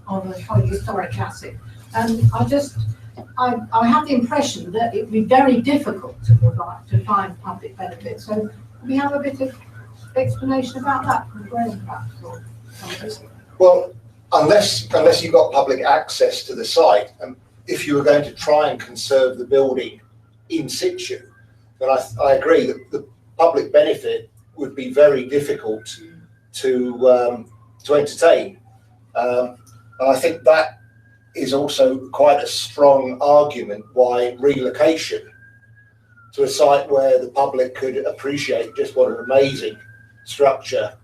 of a historic asset. And I have the impression that it would be very difficult to find public benefit. So can we have a bit of explanation about that from Graham, perhaps, or something? Well, unless you've got public access to the site, and if you were going to try and conserve the building in situ, then I agree that the public benefit would be very difficult to entertain. And I think that is also quite a strong argument why relocation to a site where the public could appreciate just what an amazing structure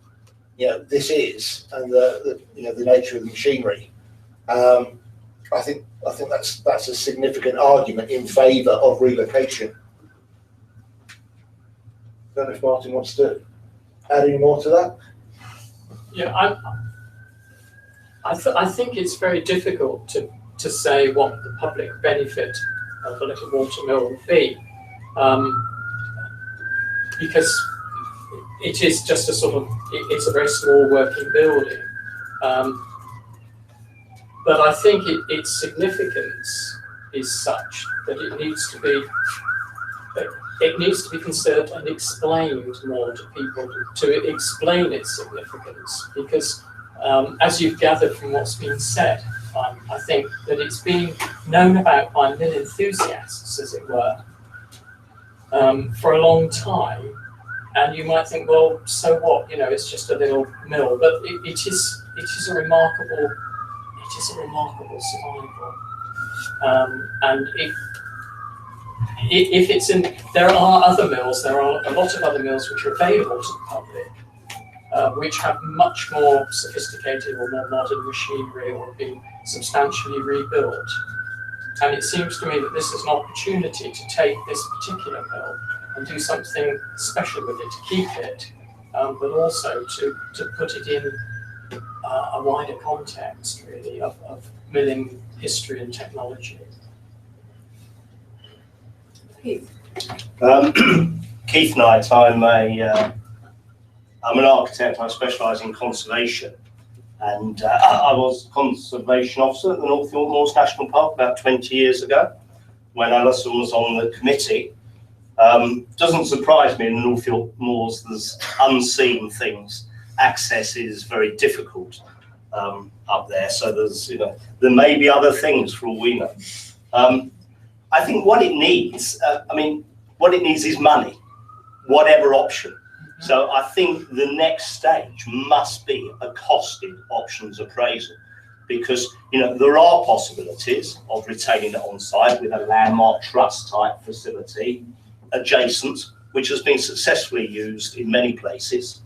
this is, and the nature of the machinery. I think that's a significant argument in favour of relocation. I don't know if Martin wants to add any more to that. Yeah, I think it's very difficult to say what the public benefit of a little water mill would be, because it is just it's a very small working building. But I think its significance is such that it needs to be conserved and explained more to people to explain its significance, because as you've gathered from what's been said, I think that it's being known about by mill enthusiasts, as it were, for a long time. And you might think, well, so what? It's just a little mill, but it is a remarkable survival. And if it's in, there are other mills. There are a lot of other mills which are available to the public, which have much more sophisticated or more modern machinery or have been substantially rebuilt. And it seems to me that this is an opportunity to take this particular mill and do something special with it, to keep it, but also to put it in a wider context, really, of milling history and technology. Keith. Keith Knight. I'm an architect. I specialise in conservation, and I was a conservation officer at the North York Moors National Park about 20 years ago, when Alison was on the committee. Doesn't surprise me, in the North York Moors there's unseen things. Access is very difficult up there, so there's there may be other things for all we know. I think what it needs, what it needs is money, whatever option. So I think the next stage must be a costed options appraisal, because there are possibilities of retaining it on site with a landmark trust type facility adjacent, which has been successfully used in many places.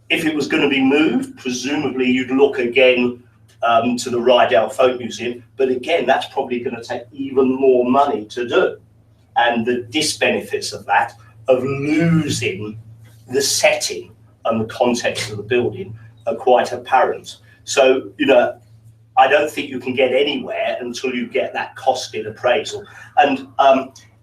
If it was going to be moved, presumably you'd look again to the Rydell Folk Museum, but again, that's probably going to take even more money to do. And the disbenefits of that, of losing the setting and the context of the building, are quite apparent. So, I don't think you can get anywhere until you get that costed appraisal. And,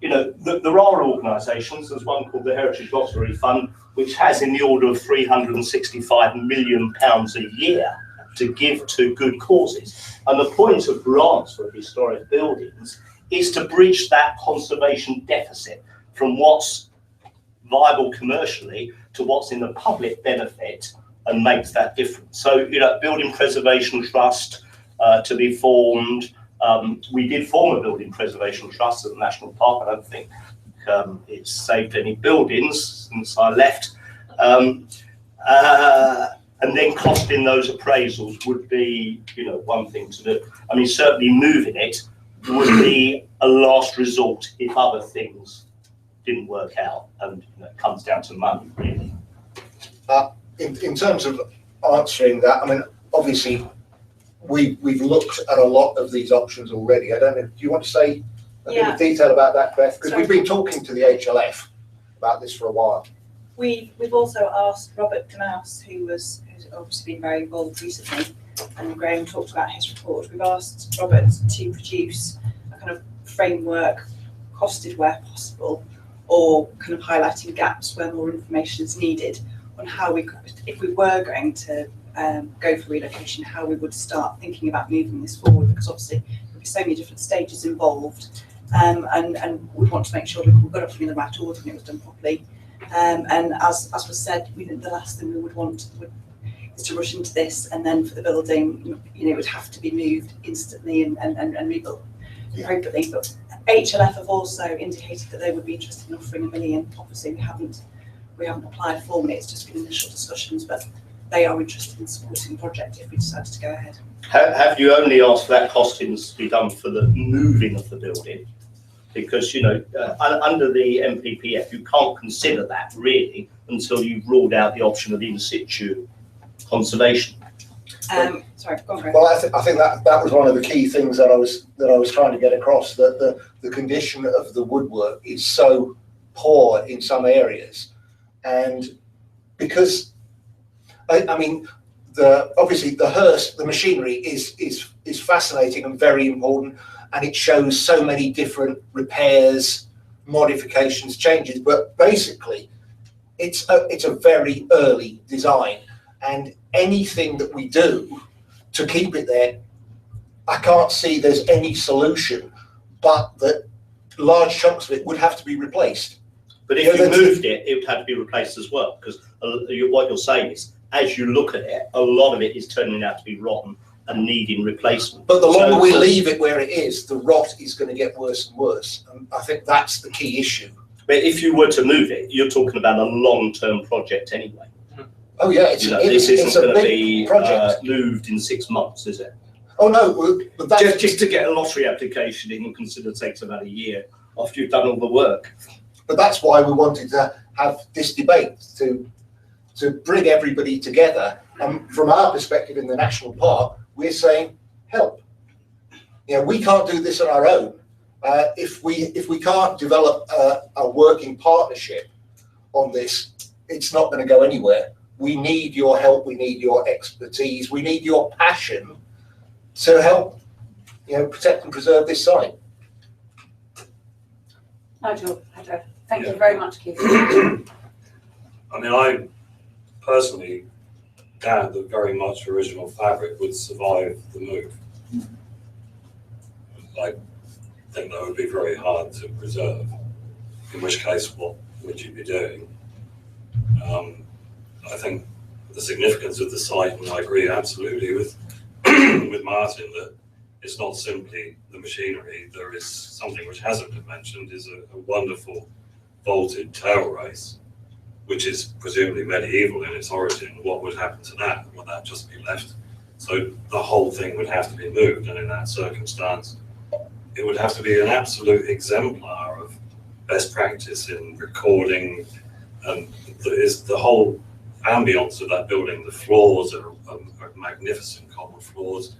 there are organisations, there's one called the Heritage Lottery Fund, which has in the order of £365 million a year to give to good causes. And the point of grants for historic buildings is to bridge that conservation deficit from what's viable commercially to what's in the public benefit, and makes that difference. So, Building Preservation Trust to be formed. We did form a Building Preservation Trust at the National Park. I don't think it's saved any buildings since I left. And then costing those appraisals would be, you know, one thing to do. I mean, certainly moving it would be a last resort if other things didn't work out, and you know, it comes down to money, really. In terms of answering that, I mean, obviously, we've looked at a lot of these options already. I don't know, do you want to say a bit of detail about that, Beth? Because we've been talking to the HLF about this for a while. We've also asked Robert Damaus, who's obviously been very involved recently, and Graham talked about his report. We've asked Robert to produce a kind of framework, costed where possible, or kind of highlighting gaps where more information is needed on how we could, if we were going to go for relocation, how we would start thinking about moving this forward, because obviously there'll be so many different stages involved, and we want to make sure we've got everything in the right order and it was done properly. And as was said, the last thing we would want is to rush into this, and then for the building, you know, it would have to be moved instantly and rebuilt appropriately. But HLF have also indicated that they would be interested in offering £1 million. Obviously, we haven't applied formally; it's just been initial discussions, but they are interested in supporting the project if we decided to go ahead. Have you only asked for that costings to be done for the moving of the building? Because, you know, under the MPPF, you can't consider that really until you've ruled out the option of in situ conservation. Sorry, go on, Graham. Well, I think that was one of the key things that I was trying to get across, that the condition of the woodwork is so poor in some areas, and because I mean, obviously the machinery is fascinating and very important, and it shows so many different repairs, modifications, changes. But basically, it's a very early design, and anything that we do to keep it there, I can't see there's any solution, but that large chunks of it would have to be replaced. But if you moved it, it would have to be replaced as well, because what you're saying is, as you look at it, a lot of it is turning out to be rotten and needing replacement. But the longer we leave it where it is, the rot is going to get worse and worse. And I think that's the key issue. But if you were to move it, you're talking about a long-term project anyway. Oh yeah, this isn't going to be project. Moved in 6 months, is it? Oh no, but that's just to get a lottery application in and consider it takes about a year after you've done all the work. But that's why we wanted to have this debate, to bring everybody together. And from our perspective in the national park, we're saying help. You know, we can't do this on our own. If we can't develop a working partnership on this, it's not going to go anywhere. We need your help. We need your expertise. We need your passion to help, you know, protect and preserve this site. Nigel, thank you very much, Keith. I mean, I personally doubt that very much original fabric would survive the move. I think that would be very hard to preserve, in which case what would you be doing? I think the significance of the site, and I agree absolutely with with Martin, that it's not simply the machinery. There is something which hasn't been mentioned, is a wonderful vaulted tail race, which is presumably medieval in its origin. What would happen to that? Would that just be left? So the whole thing would have to be moved, and in that circumstance, it would have to be an absolute exemplar of best practice in recording, and the whole ambience of that building. The floors are magnificent cobbled floors.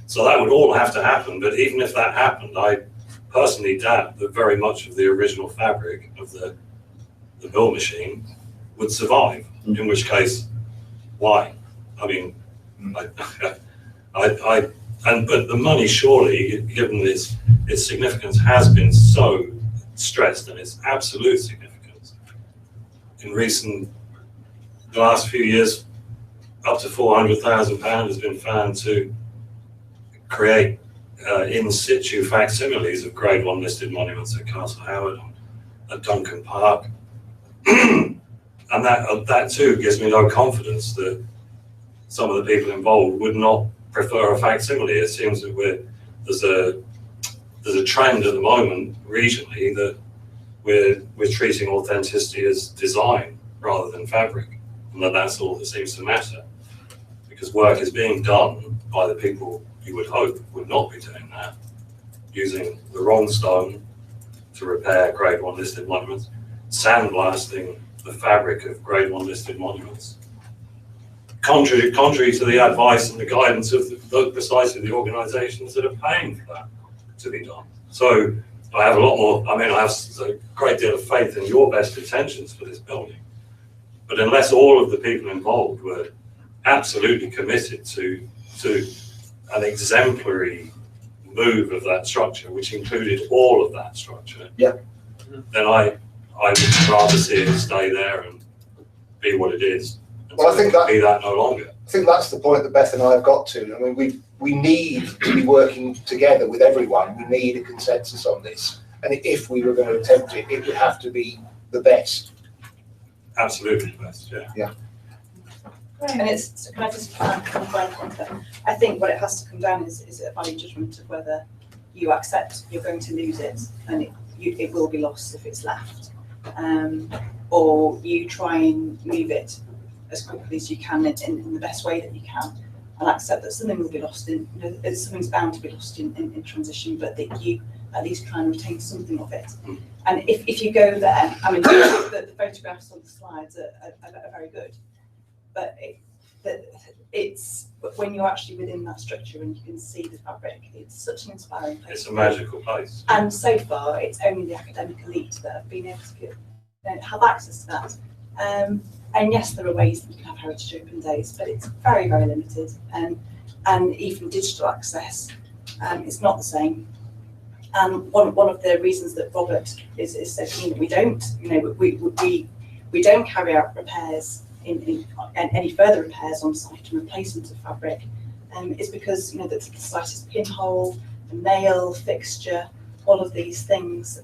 So that would all have to happen, but even if that happened, I personally doubt that very much of the original fabric of the mill machine would survive, in which case, why? I mean, but the money, surely, given its significance, has been so stressed, and its absolute significance in the last few years, up to £400,000 has been found to create in situ facsimiles of Grade 1 listed monuments at Castle Howard, at Duncan Park, and that too gives me no confidence that some of the people involved would not prefer a facsimile. It seems that there's a trend at the moment regionally that we're treating authenticity as design rather than fabric, and that's all that seems to matter, because work is being done by the people you would hope would not be doing that, using the wrong stone to repair Grade 1 listed monuments, sandblasting the fabric of Grade 1 listed monuments. Contrary to the advice and the guidance of precisely the organisations that are paying for that to be done. So I have a lot more, I have a great deal of faith in your best intentions for this building. But unless all of the people involved were absolutely committed to an exemplary move of that structure, which included all of that structure, then I would rather see it stay there and be what it is. Well, I think that be that no longer. I think that's the point that Beth and I have got to. I mean, we need to be working together with everyone. We need a consensus on this, and if we were going to attempt it, it would have to be the best. Absolutely the best. Yeah. And it's, can I just confirm on that? I think what it has to come down is a value judgment of whether you accept you're going to lose it and it will be lost if it's left, or you try and move it as quickly as you can in the best way that you can, and accept that something will be lost in, something's bound to be lost in transition, but that you at least try and retain something of it. And if you go there, the photographs on the slides are very good, but it's when you're actually within that structure and you can see the fabric, it's such an inspiring place. It's a magical place. And so far, it's only the academic elite that have been able to have access to that. And yes, there are ways that you can have heritage open days, but it's very, very limited. And even digital access, it's not the same. And one of the reasons that Robert is so keen, we don't carry out repairs in any further repairs on site and replacement of fabric, is because the site is pinhole, a nail, fixture, all of these things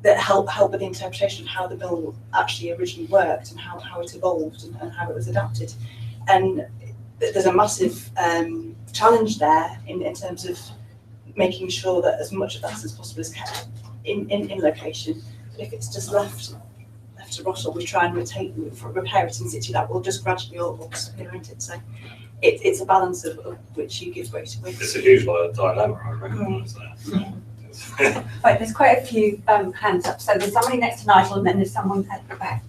that help with the interpretation of how the mill actually originally worked and how it evolved and how it was adapted. And there's a massive challenge there in terms of making sure that as much of that as possible is kept in location. But if it's just left to rot, or we try and repair it in situ, that will just gradually all disappear, isn't it? So it's a balance of which you give weight to. It's a huge dilemma, I recognise that. Right, there's quite a few hands up. So there's somebody next to Nigel, and then there's someone at the back.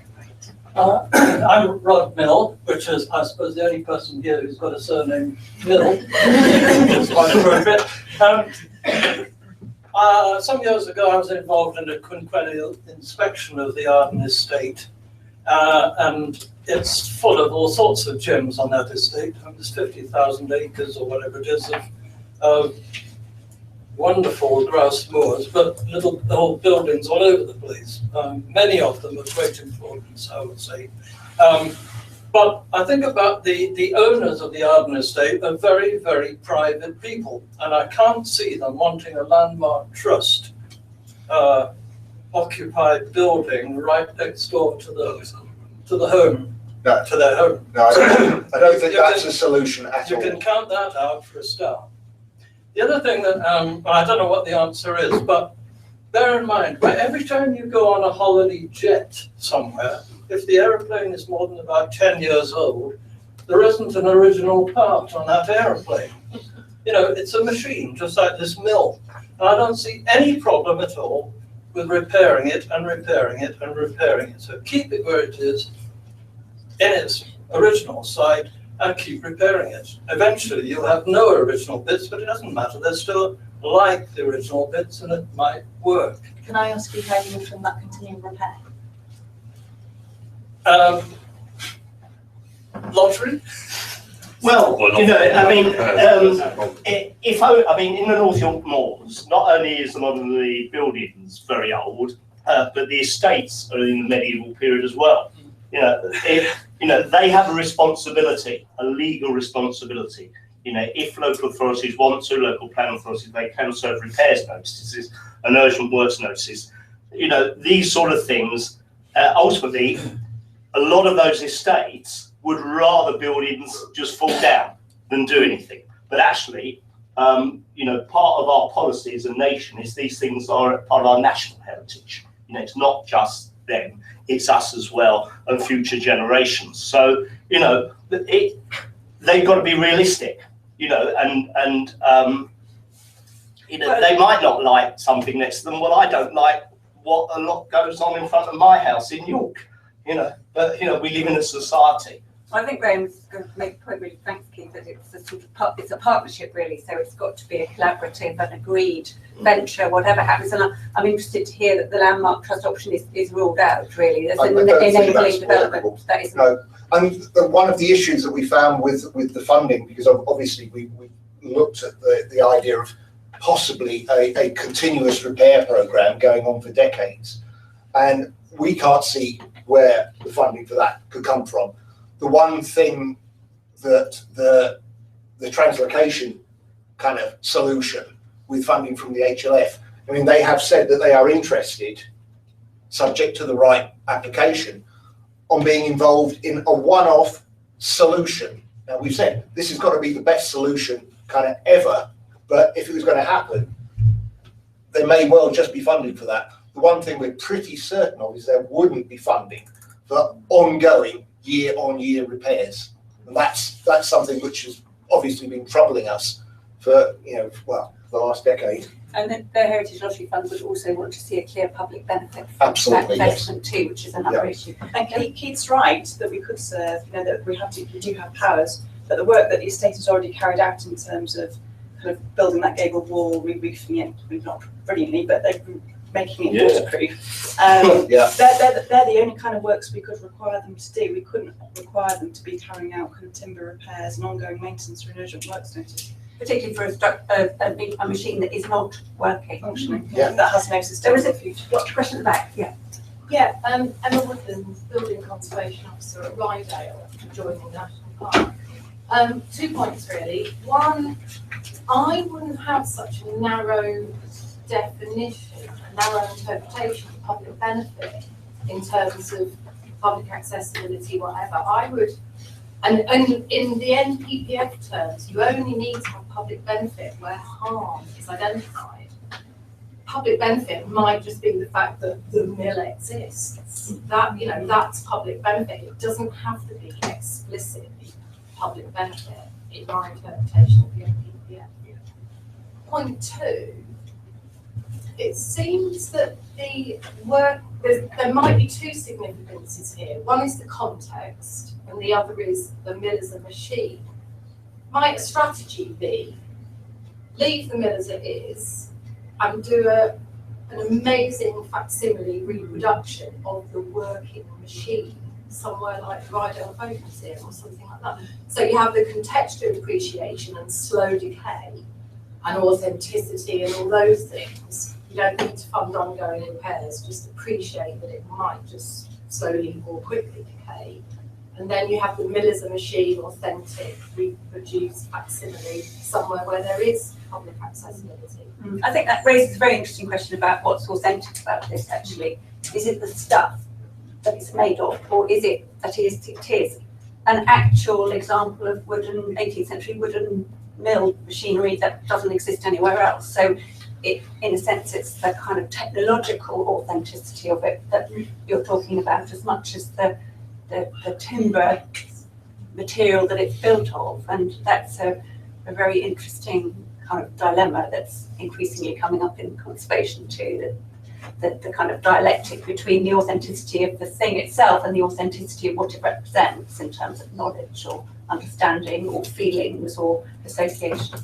I'm Rod Mill, which is, I suppose, the only person here who's got a surname Mill. It's quite appropriate. Some years ago, I was involved in a quinquennial inspection of the Arden estate, and it's full of all sorts of gems on that estate. There's 50,000 acres or whatever it is of wonderful grass moors, but little old buildings all over the place. Many of them of great importance, I would say. But I think about the owners of the Arden estate are very, very private people, and I can't see them wanting a landmark trust occupied building right next door to the home. No. To their home. No, I don't think that's a solution at all. You can count that out for a start. The other thing that, I don't know what the answer is, but bear in mind, every time you go on a holiday jet somewhere, if the aeroplane is more than about 10 years old, there isn't an original part on that aeroplane. It's a machine, just like this mill. And I don't see any problem at all with repairing it and repairing it and repairing it. So keep it where it is in its original site and keep repairing it. Eventually you'll have no original bits, but it doesn't matter. They're still like the original bits and it might work. Can I ask you how you would from that continuing repair? Lottery? Well, in the North York Moors, not only is a lot of the buildings very old, but the estates are in the medieval period as well. They have a responsibility, a legal responsibility. If local authorities want to, local planning authorities, they can serve repairs notices and urgent works notices. These sort of things, ultimately, a lot of those estates would rather buildings just fall down than do anything. But actually, part of our policy as a nation is these things are part of our national heritage. It's not just them, it's us as well and future generations. So, you know, they've got to be realistic, you know, and you know, they might not like something next to them. Well, I don't like what a lot goes on in front of my house in York, you know, but, you know, we live in a society. I think Graham's going to make a point, really, thanks Keith, that it's a sort of it's a partnership really, so it's got to be a collaborative and agreed venture, whatever happens. And I'm interested to hear that the landmark trust option is ruled out really. There's an enabling development that is. No, and one of the issues that we found with the funding, because obviously we looked at the idea of possibly a continuous repair program going on for decades, and we can't see where the funding for that could come from. The one thing that the translocation kind of solution with funding from the HLF, I mean, they have said that they are interested, subject to the right application, on being involved in a one-off solution. Now, we've said this has got to be the best solution kind of ever, but if it was going to happen, there may well just be funding for that. The one thing we're pretty certain of is there wouldn't be funding for ongoing year-on-year repairs, and that's something which has obviously been troubling us for, you know, well, the last decade. And the Heritage Lottery Fund would also want to see a clear public benefit from Absolutely, that yes. investment too, which is another issue. And Keith's right that we could serve, you know, that we do have powers, but the work that the estate has already carried out in terms of kind of building that gable wall, re-roofing it, maybe not brilliantly, but they're making it waterproof. They're the only kind of works we could require them to do. We couldn't require them to be carrying out kind of timber repairs and ongoing maintenance for an urgent works notice. Particularly for a machine that is not working. Functioning, Yeah. that has no There system. was a question at the back, yeah. Yeah, Emma Woodlands, Building Conservation Officer at Rydale, joining National Park. 2 points really. One, I wouldn't have such a narrow definition, a narrow interpretation of public benefit in terms of public accessibility, whatever. I would, and in the NPPF terms, you only need to have public benefit where harm is identified. Public benefit might just be the fact that the mill exists. That, you know, that's public benefit. It doesn't have to be explicitly public benefit in my interpretation of the NPPF. Point two, it seems that the work, there might be two significances here. One is the context, and the other is the mill as a machine. Might a strategy be leave the mill as it is and do an amazing facsimile reproduction of the working machine somewhere like Rydale Folk Museum or something like that? So you have the contextual appreciation and slow decay and authenticity and all those things. You don't need to fund ongoing repairs, just appreciate that it might just slowly or quickly decay. And then you have the mill as a machine, authentic, reproduced facsimile, somewhere where there is public accessibility. I think that raises a very interesting question about what's authentic about this actually. Is it the stuff that it's made of, or is it that it is an actual example of wooden, 18th century wooden mill machinery that doesn't exist anywhere else? So it, in a sense, it's the kind of technological authenticity of it that you're talking about as much as the timber material that it's built of. And that's a very interesting kind of dilemma that's increasingly coming up in conservation too, that the kind of dialectic between the authenticity of the thing itself and the authenticity of what it represents in terms of knowledge or understanding or feelings or association.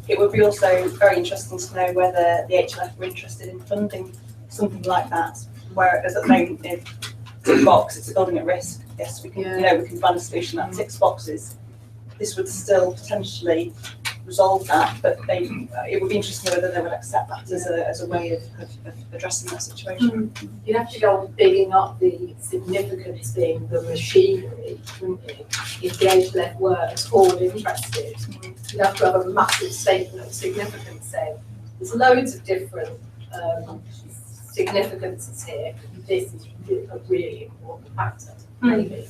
It would be also very interesting to know whether the HLF were interested in funding something like that, whereas at the moment tick box, it's a building at risk. Yes, we can, you know, we can find a solution that ticks boxes. This would still potentially resolve that, but it would be interesting whether they would accept that as a way of addressing that situation. You'd have to go on bigging up the significance being the machinery, wouldn't you? If the HLF were at all interested, you'd have to have a massive statement of significance saying there's loads of different significances here. This is a really important factor, maybe.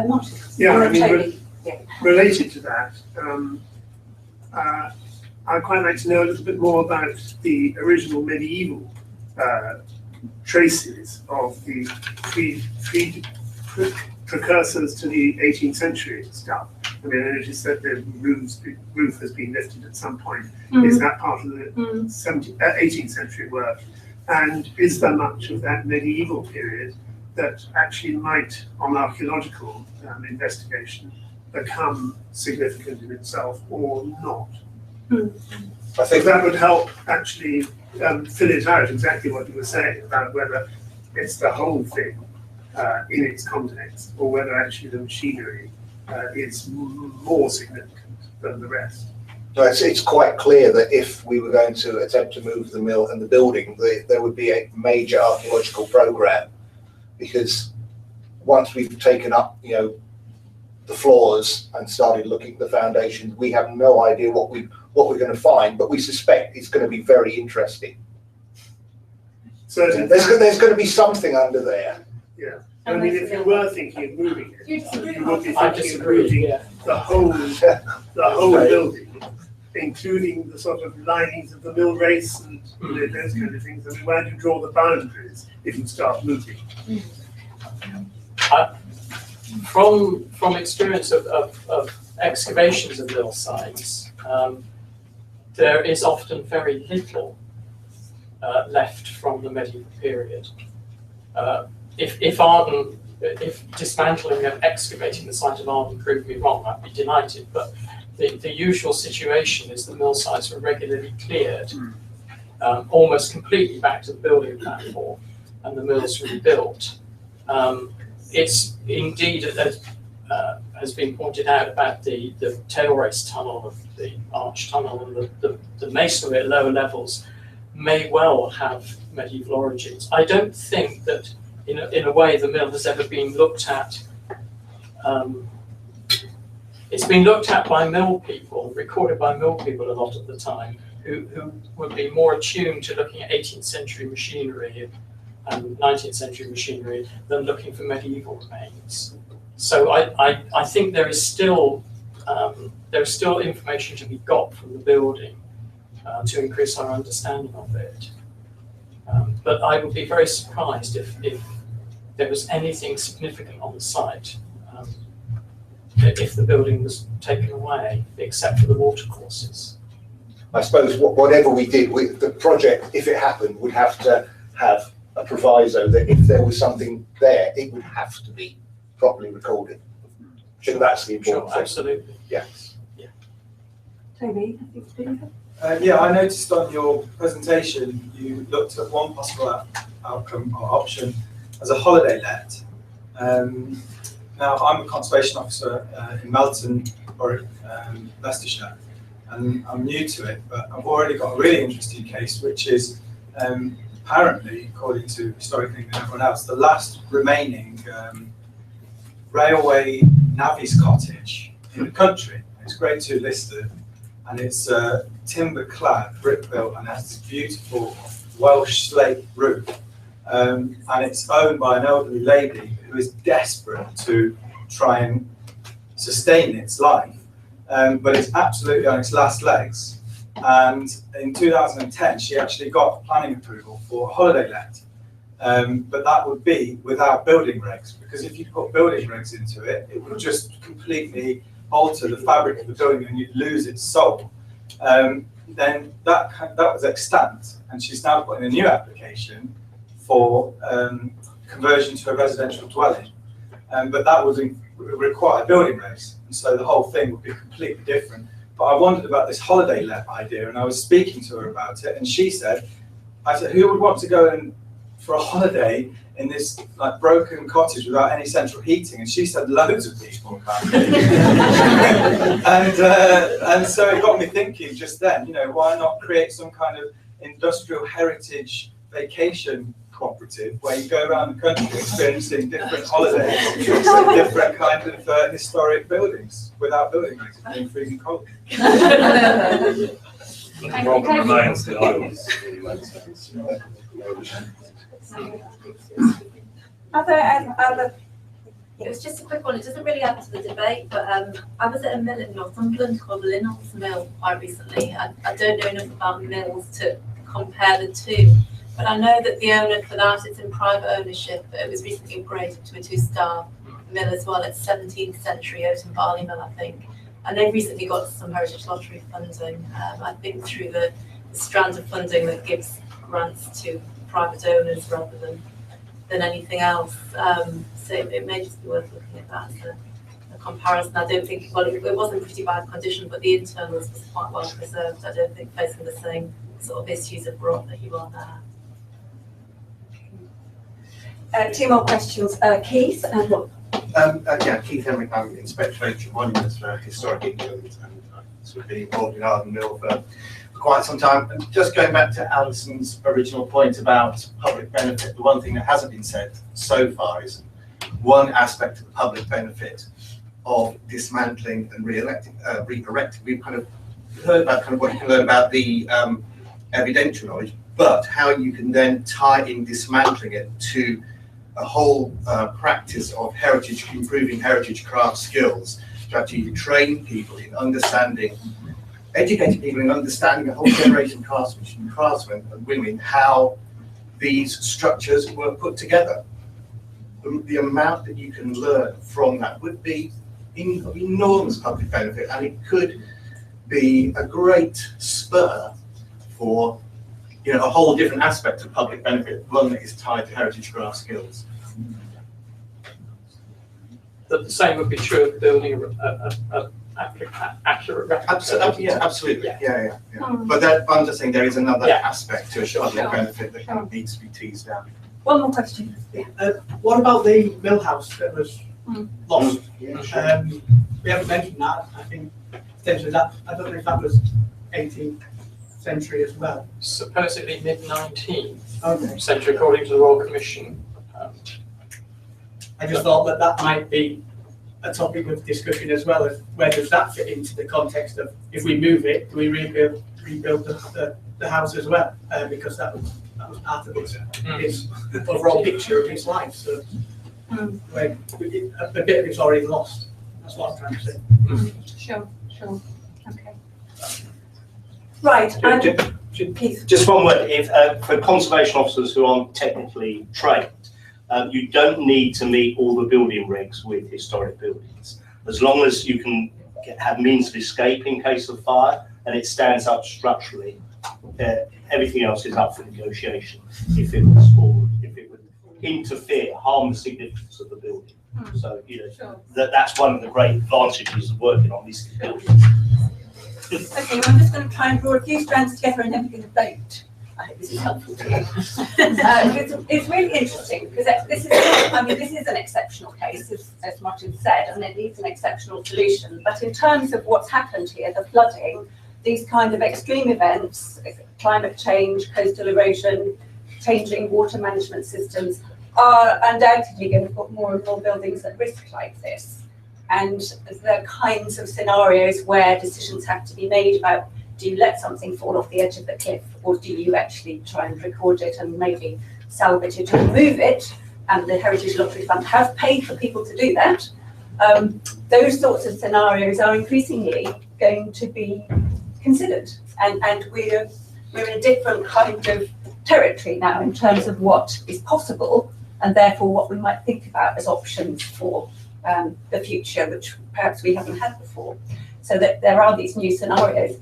Martin? Yeah, I mean, Tony? related to that, I'd quite like to know a little bit more about the original medieval traces of the precursors to the 18th century stuff. I mean, I noticed that the roof has been lifted at some point. Is that part of the 18th century work? And is there much of that medieval period that actually might, on archaeological investigation, become significant in itself or not? I think that would help actually fill it out, exactly what you were saying about whether it's the whole thing in its context, or whether actually the machinery is more significant than the rest. No, it's quite clear that if we were going to attempt to move the mill and the building, there would be a major archaeological program, because once we've taken up, the floors and started looking at the foundations, we have no idea what we're going to find, but we suspect it's going to be very interesting. So there's going to be something under there. Yeah. I mean, if you were thinking of moving it, you would be thinking of moving the whole building, including the sort of linings of the mill race and those kind of things. I mean, where do you draw the boundaries if you start moving? From experience of excavations of mill sites, there is often very little left from the medieval period. If dismantling and excavating the site of Arden proved me wrong, I'd be delighted. But the usual situation is the mill sites were regularly cleared, almost completely back to the building platform, and the mills rebuilt. It's indeed, as has been pointed out, about the tail race tunnel of the arch tunnel and the masonry at lower levels may well have medieval origins. I don't think that in a way the mill has ever been looked at. It's been looked at by mill people, recorded by mill people a lot of the time, who would be more attuned to looking at 18th century machinery and 19th century machinery than looking for medieval remains. So I think there is still information to be got from the building to increase our understanding of it. But I would be very surprised if there was anything significant on the site if the building was taken away, except for the watercourses. I suppose whatever we did with the project, if it happened, would have to have a proviso that if there was something there, it would have to be properly recorded. I think that's the important thing. Absolutely. Yes. Yeah. Toby, I think yeah, I noticed on your presentation you looked at one possible outcome or option as a holiday let. Now, I'm a conservation officer in Melton, or Leicestershire, and I'm new to it, but I've already got a really interesting case, which is apparently, according to Historic England and everyone else, the last remaining railway navvy's cottage in the country. It's grade 2 listed, and it's timber clad, brick built, and has this beautiful Welsh slate roof. And it's owned by an elderly lady who is desperate to try and sustain its life, but it's absolutely on its last legs. And in 2010, she actually got planning approval for a holiday let, but that would be without building regs, because if you put building regs into it, it would just completely alter the fabric of the building and you'd lose its soul. Then that was extant, and she's now putting a new application for conversion to a residential dwelling, but that would require building regs, and so the whole thing would be completely different. But I wondered about this holiday let idea, and I was speaking to her about it, and she said, I said, who would want to go in for a holiday in this like broken cottage without any central heating? And she said, loads of people can't. And so it got me thinking just then, why not create some kind of industrial heritage vacation cooperative where you go around the country experiencing different holidays in different kind of historic buildings without building regs and freezing cold. The problem remains the islands. Other. It was just a quick one. It doesn't really add to the debate, but I was at a mill in Northumberland called Linnell's Mill quite recently. I don't know enough about mills to compare the two, But I know that the owner for that, it's in private ownership. It was recently upgraded to a 2-star mill as well. It's 17th century Oaten Barley Mill, I think. And they've recently got some Heritage Lottery funding, I think through the strand of funding that gives grants to private owners rather than anything else. So it may just be worth looking at that as a comparison. I don't think, well, it wasn't pretty bad condition, but the internals was quite well preserved. I don't think facing the same sort of issues of rot that you are there. 2 more questions. Keith and Rob. Yeah, Keith Henry, I'm Inspector of Ancient Monuments for Historic England, and I've sort of been involved in Arden Mill for quite some time. And just going back to Alison's original point about public benefit, the one thing that hasn't been said so far is one aspect of the public benefit of dismantling and re-erecting. We've kind of heard about kind of what you can learn about the evidential knowledge, but how you can then tie in dismantling it to a whole practice of heritage, improving heritage craft skills, to actually train people in understanding, educating people in understanding a whole generation of craftsmen and women, how these structures were put together. The amount that you can learn from that would be enormous public benefit, and it could be a great spur for a whole different aspect of public benefit, one that is tied to heritage craft skills. The same would be true of building a accurate record. Absolutely, yeah, absolutely, yeah. But I'm just saying there is another aspect to a public benefit that kind of needs to be teased out. One more question. What about the mill house that was lost? Yeah, sure. We haven't mentioned that. I think potentially that, I don't know if that was 18th century as well. Supposedly mid-19th century, according to the Royal Commission. I just thought that might be a topic of discussion as well, as where does that fit into the context of, if we move it, do we rebuild the house as well? Because that was part of its overall picture of its life. So where a bit of it's already lost. That's what I'm trying to say. Sure. Okay. Right. Keith. Just one word. If for conservation officers who aren't technically trained, you don't need to meet all the building regs with historic buildings, as long as you can have means of escape in case of fire and it stands up structurally. Everything else is up for negotiation if it would interfere, harm the significance of the building. So that's one of the great advantages of working on these buildings. Okay, I'm just going to try and draw a few strands together and then we can vote. I hope this is helpful to you. It's really interesting because this is an exceptional case, as Martin said, and it needs an exceptional solution. But in terms of what's happened here, the flooding, these kind of extreme events, climate change, coastal erosion, changing water management systems, are undoubtedly going to put more and more buildings at risk like this. And the kinds of scenarios where decisions have to be made about, do you let something fall off the edge of the cliff, or do you actually try and record it and maybe salvage it and move it? And the Heritage Lottery Fund have paid for people to do that. Those sorts of scenarios are increasingly going to be considered. And we're in a different kind of territory now in terms of what is possible, and therefore what we might think about as options for the future, which perhaps we haven't had before. So that there are these new scenarios.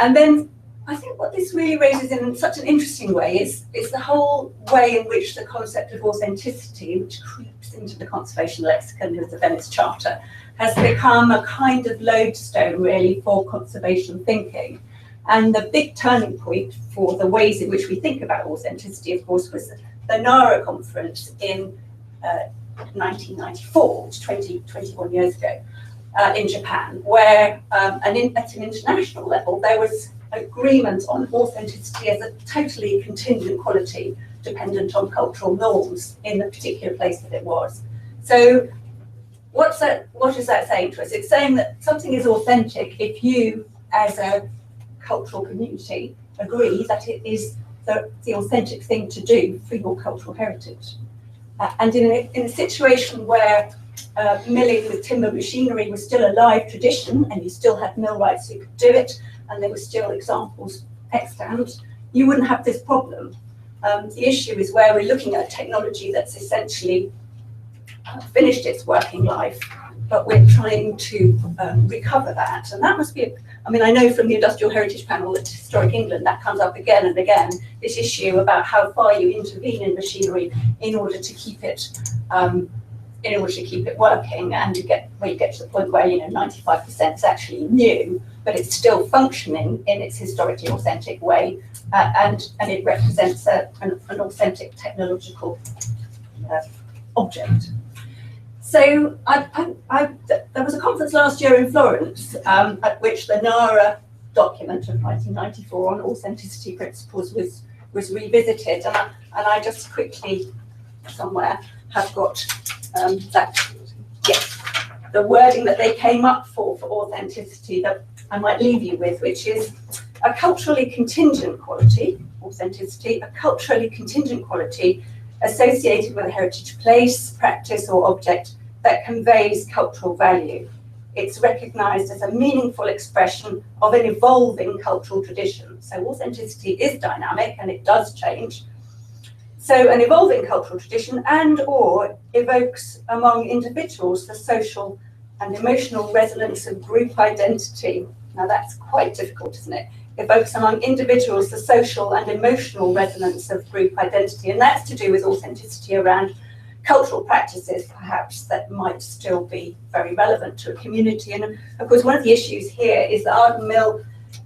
And then I think what this really raises in such an interesting way is the whole way in which the concept of authenticity, which creeps into the conservation lexicon of the Venice Charter, has become a kind of lodestone really for conservation thinking. And the big turning point for the ways in which we think about authenticity, of course, was the NARA conference in 1994, which 21 years ago, in Japan, where at an international level there was agreement on authenticity as a totally contingent quality dependent on cultural norms in the particular place that it was. So what is that saying to us? It's saying that something is authentic if you, as a cultural community, agree that it is the authentic thing to do for your cultural heritage. And in a situation where milling with timber machinery was still a live tradition, and you still had millwrights who could do it, and there were still examples extant, you wouldn't have this problem. The issue is where we're looking at technology that's essentially finished its working life, but we're trying to recover that. And that must be, I mean, I know from the Industrial Heritage Panel at Historic England, that comes up again and again, this issue about how far you intervene in machinery in order to keep it working, and you get to the point where 95% is actually new, but it's still functioning in its historically authentic way, and it represents an authentic technological object. So there was a conference last year in Florence at which the NARA document of 1994 on authenticity principles was revisited, and I just quickly somewhere have got the wording that they came up for authenticity that I might leave you with, which is a culturally contingent quality, authenticity, a culturally contingent quality associated with a heritage place, practice, or object that conveys cultural value. It's recognised as a meaningful expression of an evolving cultural tradition. So authenticity is dynamic and it does change. So an evolving cultural tradition and/or evokes among individuals the social and emotional resonance of group identity. Now that's quite difficult, isn't it? Evokes among individuals the social and emotional resonance of group identity, and that's to do with authenticity around cultural practices, perhaps, that might still be very relevant to a community. And of course, one of the issues here is that Arden Mill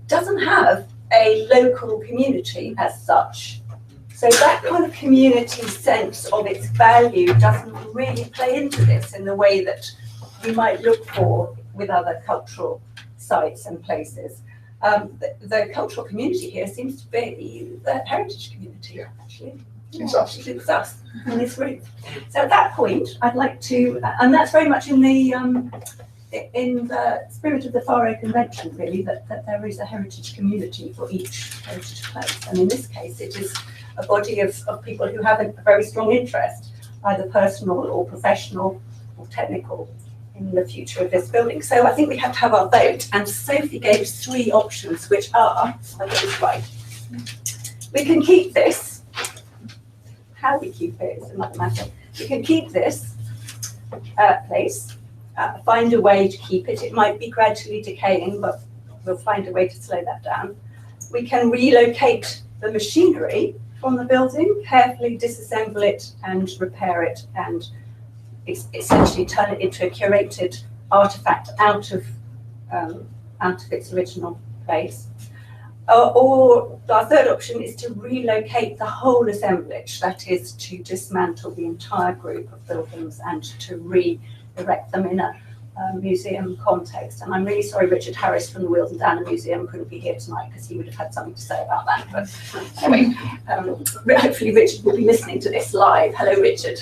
doesn't have a local community as such. So that kind of community sense of its value doesn't really play into this in the way that we might look for with other cultural sites and places. The cultural community here seems to be the heritage community, actually. It's us. It's us in this room. So at that point, I'd like to, and that's very much in the spirit of the Faro Convention, really, that there is a heritage community for each heritage place. And in this case, it is a body of people who have a very strong interest, either personal or professional or technical, in the future of this building. So I think we have to have our vote. And Sophie gave 3 options, which are, I get this right, we can keep this. How we keep it is another matter. We can keep this place, find a way to keep it. It might be gradually decaying, but we'll find a way to slow that down. We can relocate the machinery from the building, carefully disassemble it and repair it, and essentially turn it into a curated artifact out of its original place. Or our third option is to relocate the whole assemblage, that is to dismantle the entire group of buildings and to re-erect them in a museum context. And I'm really sorry Richard Harris from the Wheels and Downer Museum couldn't be here tonight because he would have had something to say about that. But anyway, hopefully Richard will be listening to this live. Hello, Richard.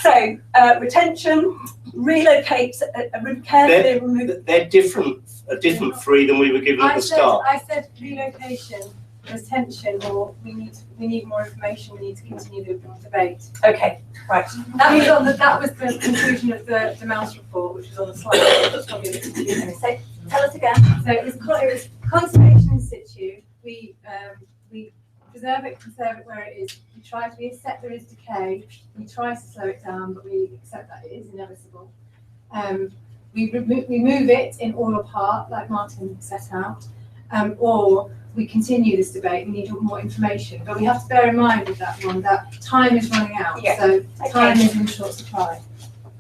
So retention, relocate, carefully remove. They're different, a different 3 than we were given at the start. I said relocation, retention, or we need more information. We need to continue the debate. Okay, right. That was the conclusion of the Mouse report, which was on the slide. So tell us again. So it was conservation in situ. We preserve it, conserve it where it is. We accept there is decay. We try to slow it down, but we accept that it is inevitable. We move it in all or part, like Martin set out, or we continue this debate. We need more information, but we have to bear in mind with that one that time is running out. Yeah. So time is in short supply.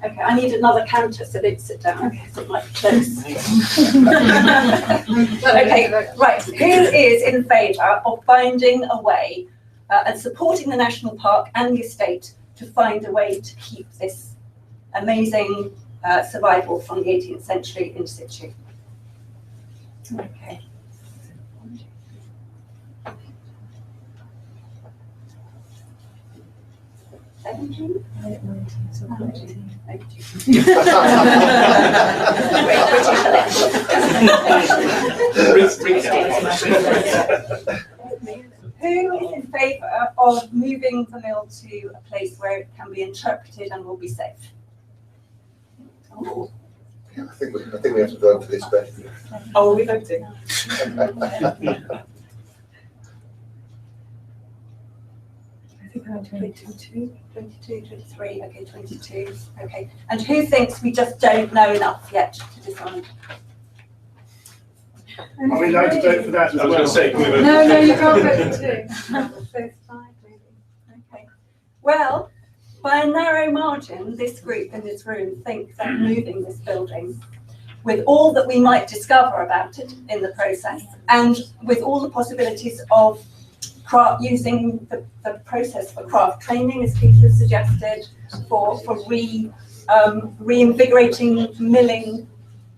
Okay, I need another counter so they'd sit down. Okay, so like close. Okay, right. Who is in favour of finding a way and supporting the national park and the estate to find a way to keep this amazing survival from the 18th century in situ? Okay. Who is in favour of moving the mill to a place where it can be interpreted and will be safe? Oh. I think we have to vote for this bit. Oh, are we voting? 22, 23, okay, 22, okay. And who thinks we just don't know enough yet to decide? Are we allowed to vote for that as I was well? going to say, can we vote? No, you can't vote for two. So 5 maybe, okay. Well, by a narrow margin, this group in this room think that moving this building, with all that we might discover about it in the process, and with all the possibilities of using the process for craft training, as Peter suggested, for reinvigorating milling,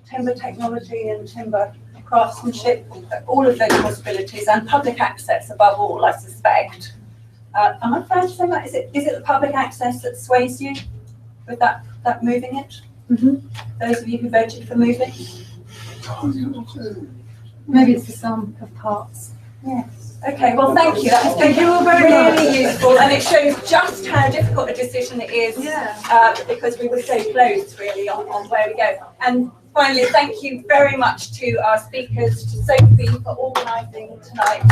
timber technology and timber craftsmanship, all of those possibilities, and public access above all, I suspect. Am I fair to say that? Is it the public access that sways you with that moving it? Mm-hmm. Those of you who voted for moving? Maybe it's the sum of parts. Yes. Okay, well, thank you. That has been really useful, and it shows just how difficult a decision it is, because we were so close, really, on where we go. And finally, thank you very much to our speakers, to Sophie for organising tonight.